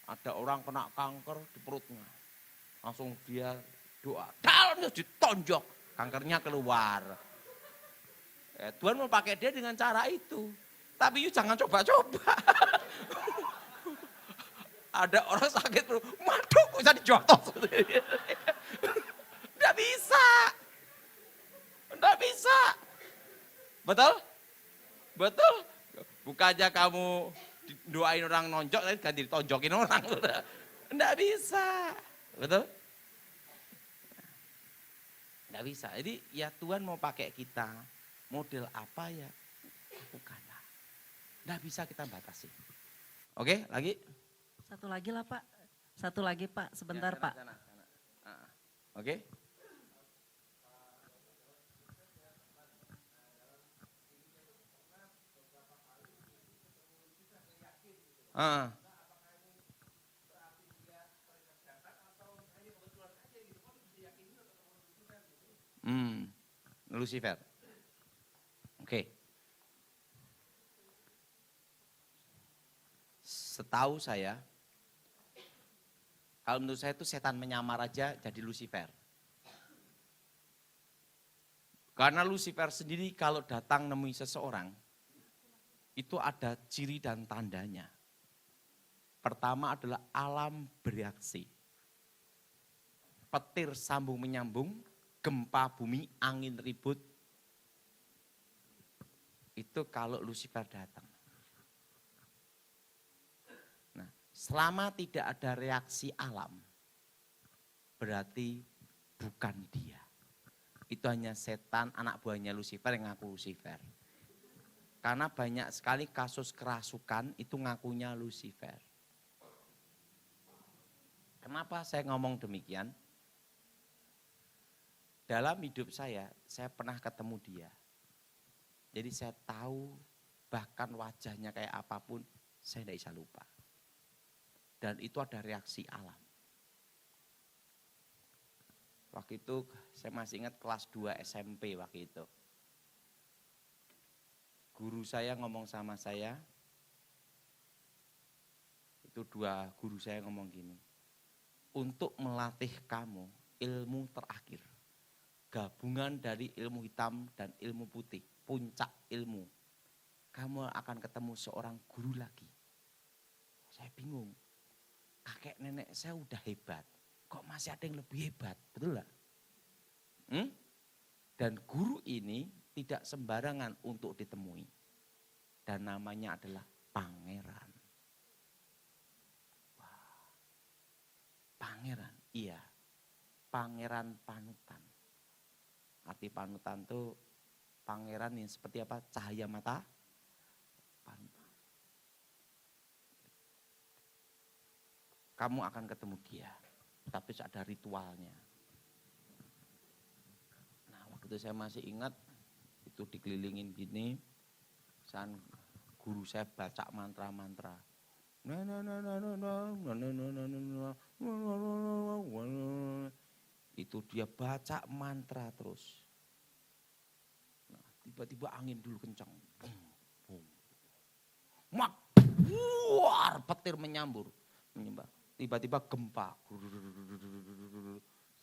ada orang kena kanker di perutnya. Langsung dia doa, dalamnya ditonjok, kankernya keluar. Tuhan mau pakai dia dengan cara itu. Tapi you jangan coba-coba. Ada orang sakit perut, waduh kok bisa dijotos. Enggak bisa. Enggak bisa. Betul? Betul? Bukan aja kamu doain orang nonjok, tapi ganti ditonjokin orang. Enggak bisa. Betul? Enggak bisa. Jadi ya Tuhan mau pakai kita, model apa ya lakukanlah. Enggak bisa kita batasi. Oke, lagi? Satu lagi lah Pak. Satu lagi Pak, sebentar Ya, Pak. sana. Oke. Ah. Lucifer. Oke. Setahu saya, kalau menurut saya itu setan menyamar aja jadi Lucifer. Karena Lucifer sendiri kalau datang nemui seseorang, itu ada ciri dan tandanya. Pertama adalah alam bereaksi. Petir sambung menyambung, gempa bumi, angin ribut. Itu kalau Lucifer datang. Nah, selama tidak ada reaksi alam, berarti bukan dia. Itu hanya setan, anak buahnya Lucifer yang ngaku Lucifer. Karena banyak sekali kasus kerasukan itu ngakunya Lucifer. Kenapa saya ngomong demikian? Dalam hidup saya pernah ketemu dia. Jadi saya tahu bahkan wajahnya kayak apapun, saya tidak bisa lupa. Dan itu ada reaksi alam. Waktu itu saya masih ingat kelas 2 SMP waktu itu. Guru saya ngomong sama saya, itu dua guru saya ngomong gini, untuk melatih kamu ilmu terakhir, gabungan dari ilmu hitam dan ilmu putih, puncak ilmu, kamu akan ketemu seorang guru lagi. Saya bingung, kakek nenek saya udah hebat, kok masih ada yang lebih hebat, betul gak? Dan guru ini tidak sembarangan untuk ditemui. Dan namanya adalah pangeran. Wah, pangeran, iya. Pangeran panutan. Arti panutan itu pangeran yang seperti apa? Cahaya mata panutan. Kamu akan ketemu dia, tapi ada ritualnya. Nah, waktu itu saya masih ingat, itu dikelilingin gini, guru saya baca mantra-mantra. Itu dia baca mantra terus. Nah, tiba-tiba angin dulu kencang. Wah, petir menyambar. Tiba-tiba gempa.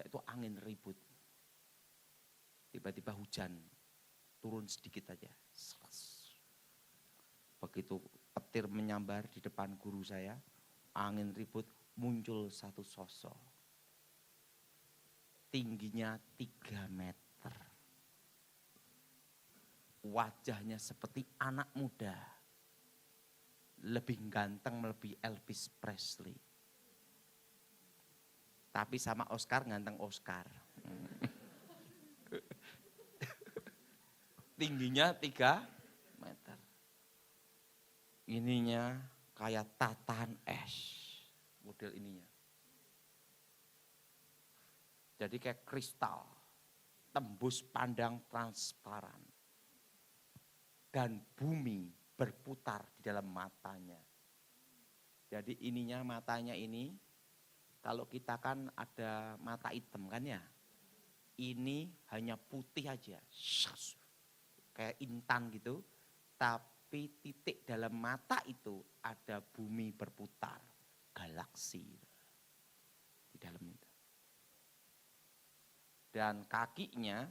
Itu angin ribut. Tiba-tiba hujan. Turun sedikit aja. Begitu petir menyambar di depan guru saya, angin ribut, muncul satu sosok. Tingginya 3 meter. Wajahnya seperti anak muda. Lebih ganteng, lebih Elvis Presley. Tapi sama Oscar ganteng Oscar. Tingginya 3 meter. Ininya kayak tatahan es. Model ininya. Jadi kayak kristal. Tembus pandang transparan. Dan bumi berputar di dalam matanya. Jadi ininya matanya ini, kalau kita kan ada mata hitam kan ya. Ini hanya putih aja. Kayak intan gitu. Tapi titik dalam mata itu ada bumi berputar. Galaksi. Di dalam itu. Dan kakinya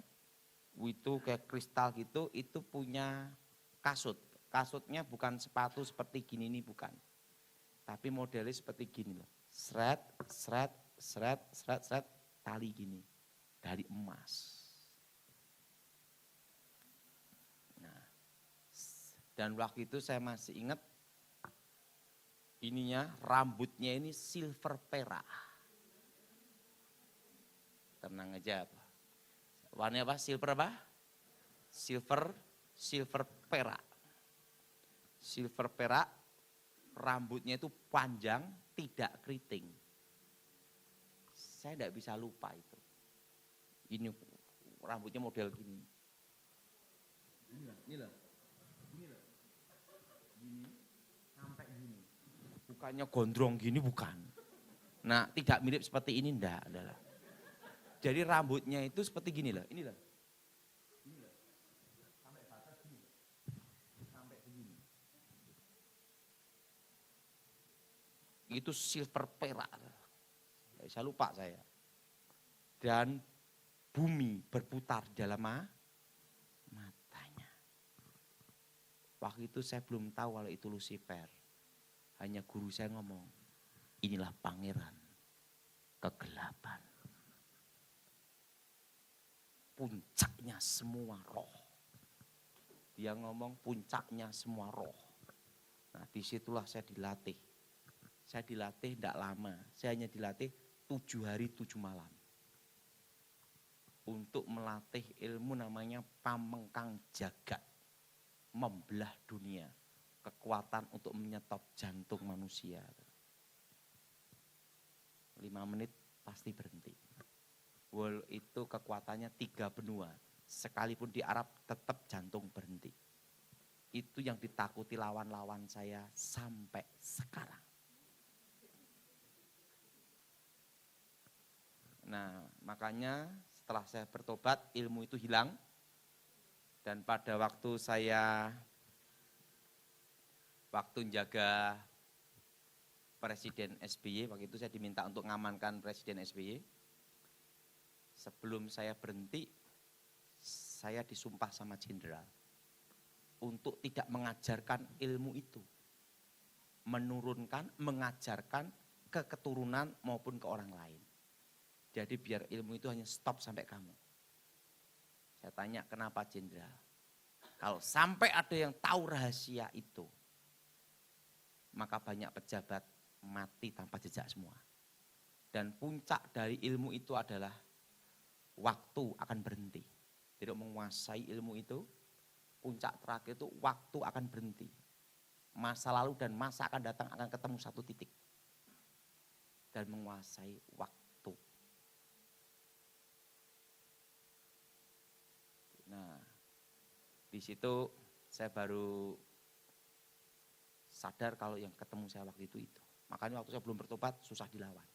itu kayak kristal gitu, itu punya kasut. Kasutnya bukan sepatu seperti gini nih, bukan. Tapi modelnya seperti gini loh. Sret, sret, sret, sret, sret, tali gini. Dari emas. Nah, dan waktu itu saya masih ingat, ininya, rambutnya ini silver perak. Tenang aja. Warnanya apa? Silver apa? Silver perak. Silver perak, rambutnya itu panjang, tidak keriting. Saya tidak bisa lupa itu. Ini rambutnya model gini. Ini loh. Gini, sampai gini. Bukannya gondrong gini, bukan. Nah, tidak mirip seperti ini, enggak adalah. Jadi rambutnya itu seperti gini loh, ini loh. Sampai batas gini. Sampai begini. Itu silver perak. Tidak bisa lupa saya. Dan bumi berputar dalam matanya. Waktu itu saya belum tahu kalau itu Lucifer. Hanya guru saya ngomong, inilah pangeran kegelapan. Puncaknya semua roh. Dia ngomong puncaknya semua roh. Nah, disitulah saya dilatih. Saya dilatih tidak lama. Saya hanya dilatih 7 hari 7 malam. Untuk melatih ilmu namanya pamengkang jagat. Membelah dunia. Kekuatan untuk menyetop jantung manusia. 5 menit pasti berhenti. World itu kekuatannya 3 benua. Sekalipun di Arab tetap jantung berhenti. Itu yang ditakuti lawan-lawan saya sampai sekarang. Nah, makanya setelah saya bertobat, ilmu itu hilang. Dan pada waktu saya jaga Presiden SBY, waktu itu saya diminta untuk mengamankan Presiden SBY. Sebelum saya berhenti, saya disumpah sama jenderal untuk tidak mengajarkan ilmu itu. Menurunkan, mengajarkan ke keturunan maupun ke orang lain. Jadi biar ilmu itu hanya stop sampai kamu. Saya tanya, kenapa jenderal? Kalau sampai ada yang tahu rahasia itu, maka banyak pejabat mati tanpa jejak semua. Dan puncak dari ilmu itu adalah waktu akan berhenti. Tidak menguasai ilmu itu, puncak terakhir itu waktu akan berhenti. Masa lalu dan masa akan datang akan ketemu satu titik. Dan menguasai waktu. Nah, di situ saya baru sadar kalau yang ketemu saya waktu itu. Makanya waktu saya belum bertobat susah dilawan.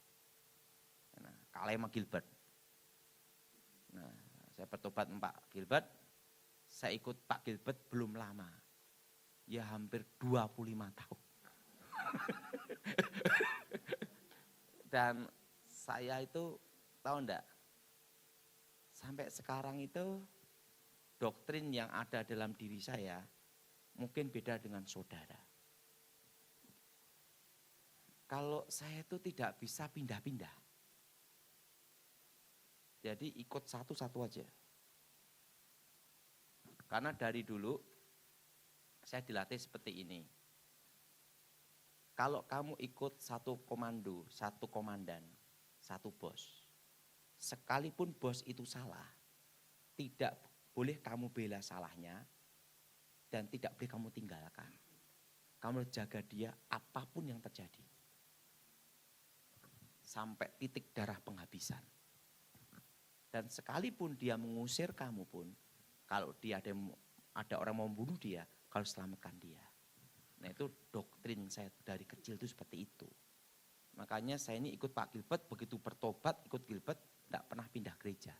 Nah, kalah sama Gilbert. Nah, saya bertobat Pak Gilbert. Saya ikut Pak Gilbert belum lama. Ya hampir 25 tahun. Dan saya itu tahu enggak? Sampai sekarang itu doktrin yang ada dalam diri saya mungkin beda dengan saudara. Kalau saya itu tidak bisa pindah-pindah. Jadi ikut satu-satu aja. Karena dari dulu saya dilatih seperti ini. Kalau kamu ikut satu komando, satu komandan, satu bos. Sekalipun bos itu salah, tidak boleh kamu bela salahnya dan tidak boleh kamu tinggalkan. Kamu jaga dia apapun yang terjadi. Sampai titik darah penghabisan. Dan sekalipun dia mengusir kamu pun, kalau dia ada orang mau membunuh dia, kalau selamatkan dia. Nah itu doktrin saya dari kecil itu seperti itu. Makanya saya ini ikut Pak Gilbert, begitu bertobat ikut Gilbert, tidak pernah pindah gereja.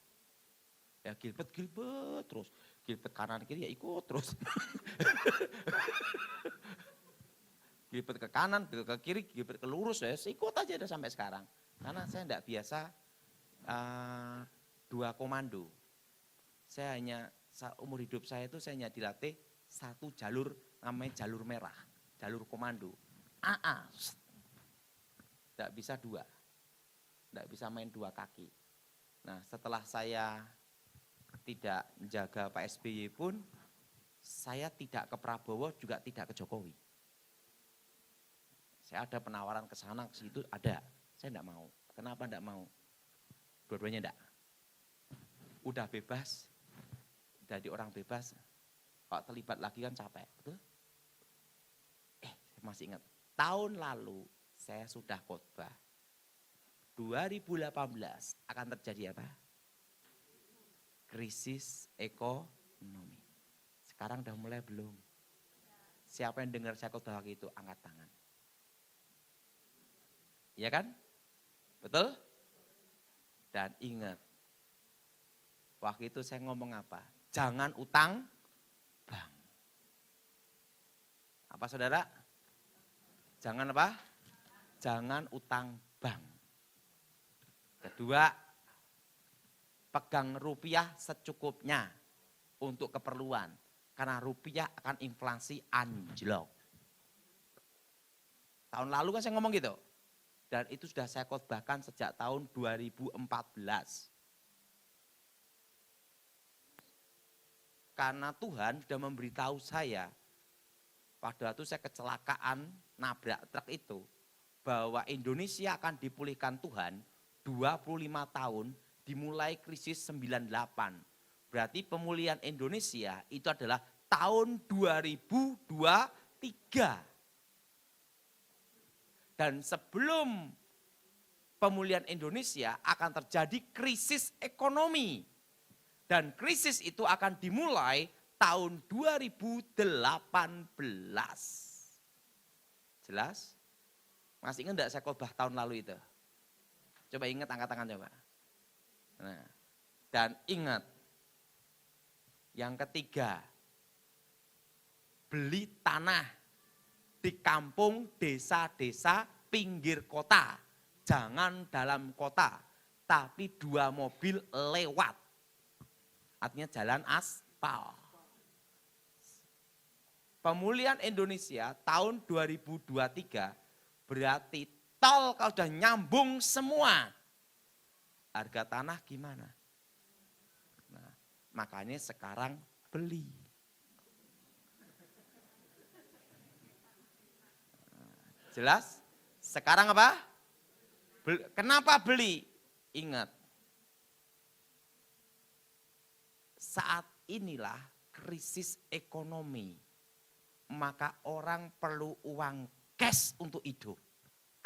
Ya Gilbert terus. Gilbert kanan kiri ya ikut terus. Gilbert ke kanan, Gilbert ke kiri, Gilbert ke lurus, ya ikut aja udah sampai sekarang. Karena saya tidak biasa dua komando. Saya hanya, umur hidup saya itu saya hanya dilatih satu jalur, namanya jalur merah, jalur komando. AA, tidak bisa dua, tidak bisa main dua kaki. Nah setelah saya tidak menjaga Pak SBY pun, saya tidak ke Prabowo juga tidak ke Jokowi. Saya ada penawaran ke sana ke situ ada, saya tidak mau. Kenapa tidak mau? Dua-duanya tidak. Udah bebas, jadi orang bebas, kalau terlibat lagi kan capek, betul? Saya masih ingat, tahun lalu saya sudah khotbah. 2018 akan terjadi apa? Krisis ekonomi. Sekarang udah mulai belum? Siapa yang dengar saya khotbah itu, angkat tangan. Iya kan? Betul? Dan ingat, waktu itu saya ngomong apa? Jangan utang bank. Apa saudara? Jangan apa? Jangan utang bank. Kedua, pegang rupiah secukupnya untuk keperluan. Karena rupiah akan inflasi anjlok. Tahun lalu kan saya ngomong gitu. Dan itu sudah saya khotbahkan sejak tahun 2014. Karena Tuhan sudah memberitahu saya, pada waktu saya kecelakaan nabrak truk itu, bahwa Indonesia akan dipulihkan Tuhan 25 tahun dimulai krisis 98. Berarti pemulihan Indonesia itu adalah tahun 2023. Dan sebelum pemulihan Indonesia akan terjadi krisis ekonomi. Dan krisis itu akan dimulai tahun 2018. Jelas? Masih ingat enggak saya khotbah tahun lalu itu? Coba ingat, angkat tangan coba. Nah, dan ingat, yang ketiga, beli tanah di kampung, desa-desa, pinggir kota. Jangan dalam kota, tapi 2 mobil lewat. Artinya jalan aspal. Pemulihan Indonesia tahun 2023 berarti tol kalau sudah nyambung semua. Harga tanah gimana? Nah, makanya sekarang beli. Jelas? Sekarang apa? Kenapa beli? Ingat, saat inilah krisis ekonomi, maka orang perlu uang cash untuk hidup.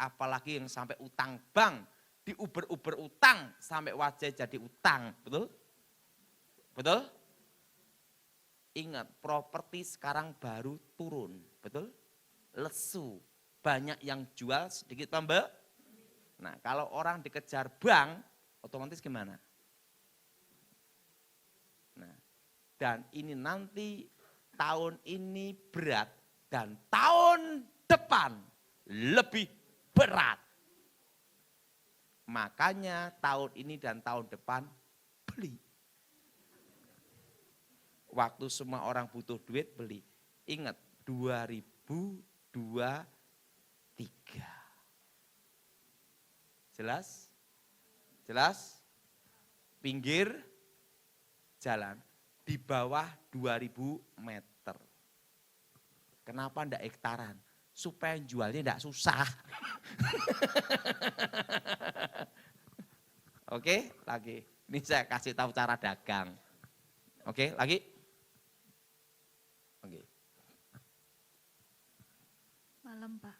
Apalagi yang sampai utang bank, diuber-uber utang sampai wajah jadi utang, betul? Betul? Ingat, properti sekarang baru turun, betul? Lesu. Banyak yang jual, sedikit pembeli. Nah kalau orang dikejar bank, otomatis gimana? Nah, dan ini nanti tahun ini berat dan tahun depan lebih berat. Makanya tahun ini dan tahun depan beli. Waktu semua orang butuh duit beli. Ingat 2023. Jelas? Jelas? Pinggir jalan di bawah 2000 meter. Kenapa enggak hektaran? Supaya jualnya enggak susah. Oke, lagi. Ini saya kasih tahu cara dagang. Oke, lagi. Oke. Malam Pak,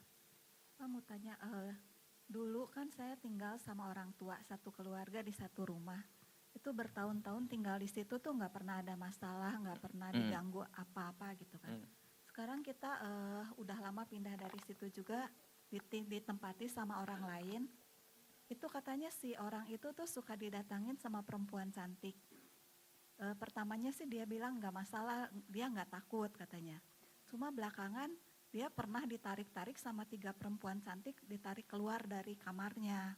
Pak mau tanya, dulu kan saya tinggal sama orang tua satu keluarga di satu rumah. Itu bertahun-tahun tinggal di situ tuh nggak pernah ada masalah, nggak pernah diganggu apa-apa gitu kan. Sekarang kita udah lama pindah dari situ juga, ditempati sama orang lain. Itu katanya si orang itu tuh suka didatangin sama perempuan cantik. Pertamanya sih dia bilang nggak masalah, dia nggak takut katanya. Cuma belakangan dia pernah ditarik-tarik sama 3 perempuan cantik, ditarik keluar dari kamarnya.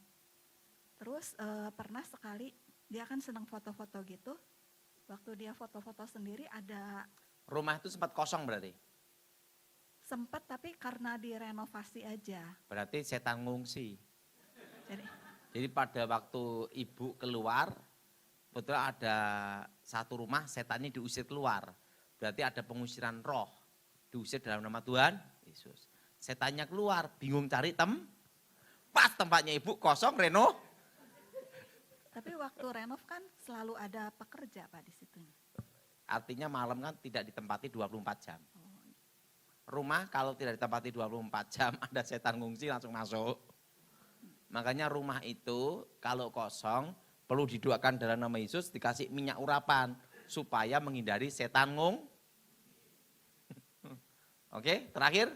Terus pernah sekali dia kan senang foto-foto gitu. Waktu dia foto-foto sendiri ada Rumah itu sempat kosong berarti? sempet tapi karena direnovasi aja. Berarti setan ngungsi. Jadi pada waktu ibu keluar, betul ada satu rumah setannya diusir keluar. Berarti ada pengusiran roh. Diusir dalam nama Tuhan Yesus. Setannya keluar, bingung cari pas tempatnya ibu kosong, Reno. tapi waktu renov kan selalu ada pekerja Pak di situ. Artinya malam kan tidak ditempati 24 jam. Oh, Rumah kalau tidak ditempati 24 jam, ada setan ngungsi langsung masuk. Makanya rumah itu kalau kosong, perlu didoakan dalam nama Yesus, dikasih minyak urapan. Supaya menghindari setan Oke, terakhir.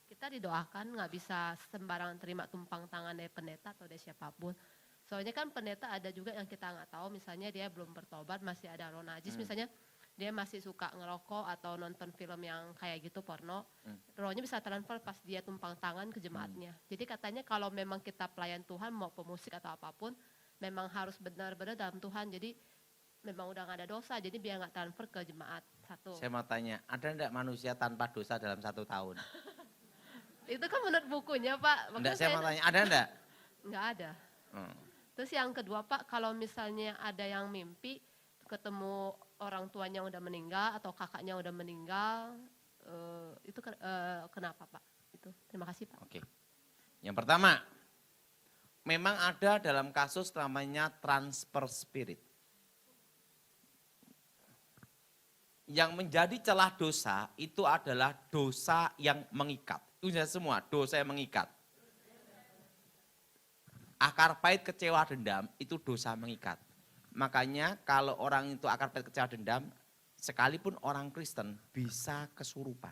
Kita didoakan nggak bisa sembarangan terima tumpang tangan dari pendeta atau dari siapapun. Soalnya kan pendeta ada juga yang kita nggak tahu, misalnya dia belum bertobat, masih ada roh najis, misalnya dia masih suka ngerokok atau nonton film yang kayak gitu porno, rohnya bisa transfer pas dia tumpang tangan ke jemaatnya. Jadi katanya kalau memang kita pelayan Tuhan mau pemusik atau apapun, memang harus benar-benar dalam Tuhan. Jadi memang udah nggak ada dosa, jadi biar nggak transfer ke jemaat. Satu. Saya mau tanya, ada enggak manusia tanpa dosa dalam 1 tahun? Itu kan menurut bukunya Pak. Enggak, saya mau tanya, ada enggak? Nggak ada. Terus yang kedua Pak, kalau misalnya ada yang mimpi ketemu orang tuanya udah meninggal atau kakaknya udah meninggal, itu kenapa Pak? Itu. Terima kasih Pak. Oke. Yang pertama, memang ada dalam kasus namanya transfer spirit. Yang menjadi celah dosa itu adalah dosa yang mengikat. Itu semua, dosa yang mengikat. Akar pahit kecewa dendam itu dosa mengikat. Makanya kalau orang itu akar pahit kecewa dendam, sekalipun orang Kristen bisa kesurupan.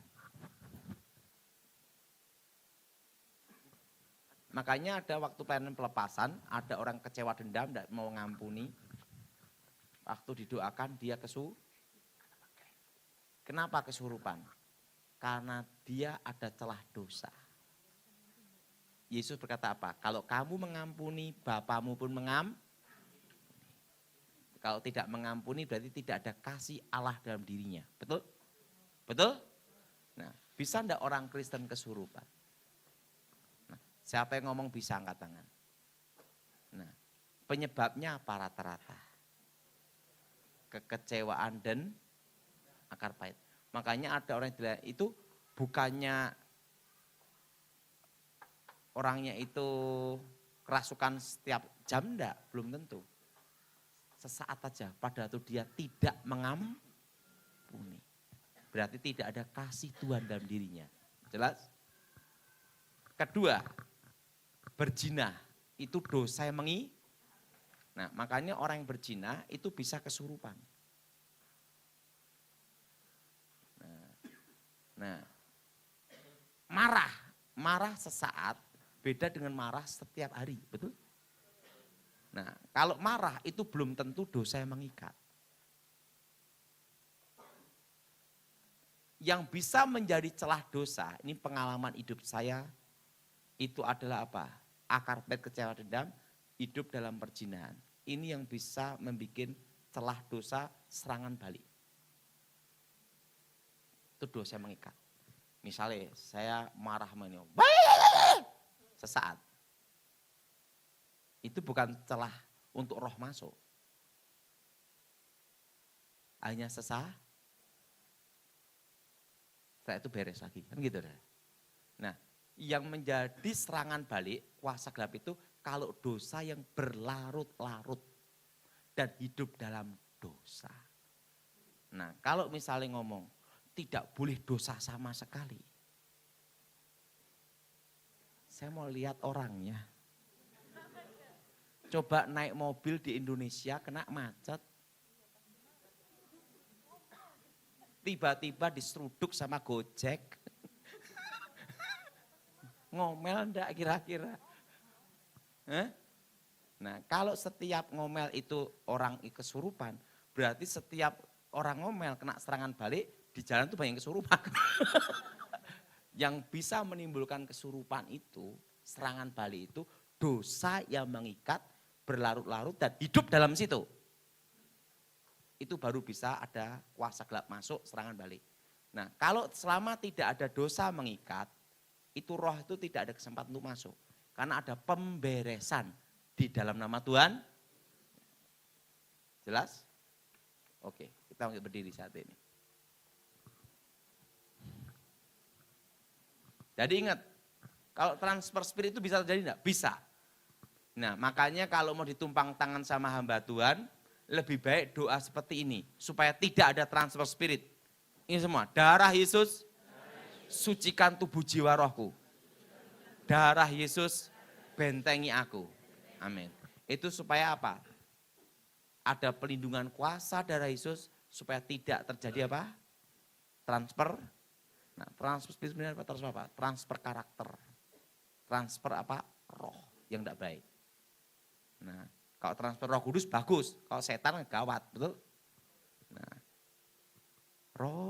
Makanya ada waktu pelayanan pelepasan, ada orang kecewa dendam, tidak mau ngampuni. Waktu didoakan dia Kenapa kesurupan? Karena dia ada celah dosa. Yesus berkata apa? Kalau kamu mengampuni, Bapamu pun mengampuni. Kalau tidak mengampuni berarti tidak ada kasih Allah dalam dirinya. Betul? Betul? Nah, bisa enggak orang Kristen kesurupan? Nah, siapa yang ngomong bisa angkat tangan? Nah, penyebabnya apa rata-rata? Kekecewaan dan akar pahit. Makanya ada orang yang itu bukannya orangnya itu kerasukan setiap jam, enggak, belum tentu. Sesaat aja, pada waktu dia tidak mengampuni. Berarti tidak ada kasih Tuhan dalam dirinya. Jelas? Kedua, berzina itu dosa yang Nah, makanya orang yang berzina itu bisa kesurupan. Nah, marah sesaat beda dengan marah setiap hari, betul? Nah, kalau marah itu belum tentu dosa yang mengikat. Yang bisa menjadi celah dosa, ini pengalaman hidup saya, itu adalah apa? Akar pahit kecewa dendam, hidup dalam perzinahan. Ini yang bisa membuat celah dosa serangan balik. Itu dosa yang mengikat. Misalnya saya marah menyo, sesaat. Itu bukan celah untuk roh masuk. Hanya sesaat. setelah itu beres lagi. Kan gitu. Nah, yang menjadi serangan balik kuasa gelap itu kalau dosa yang berlarut-larut dan hidup dalam dosa. Nah, kalau misalnya ngomong tidak boleh dosa sama sekali. Saya mau lihat orangnya. Coba naik mobil di Indonesia kena macet. Tiba-tiba diseruduk sama Gojek. Ngomel enggak kira-kira? Nah, kalau setiap ngomel itu orang kesurupan, berarti setiap orang ngomel kena serangan balik, di jalan tuh banyak kesurupan. Yang bisa menimbulkan kesurupan itu, serangan balik itu, dosa yang mengikat, berlarut-larut dan hidup dalam situ. Itu baru bisa ada kuasa gelap masuk, serangan balik. Nah, kalau selama tidak ada dosa mengikat, itu roh itu tidak ada kesempatan untuk masuk. Karena ada pemberesan di dalam nama Tuhan. Jelas? Oke, kita berdiri saat ini. Jadi ingat, kalau transfer spirit itu bisa terjadi enggak? Bisa. Nah, makanya kalau mau ditumpang tangan sama hamba Tuhan, lebih baik doa seperti ini, supaya tidak ada transfer spirit. Ini semua, darah Yesus, sucikan tubuh jiwa rohku. Darah Yesus, bentengi aku. Amin. Itu supaya apa? Ada pelindungan kuasa darah Yesus, supaya tidak terjadi apa? Transfer. Nah, transfer spirit sebenarnya apa? Transfer apa? Transfer karakter. Transfer apa? Roh yang tidak baik. Nah, kalau transfer Roh Kudus bagus, kalau setan gawat, betul? Nah, roh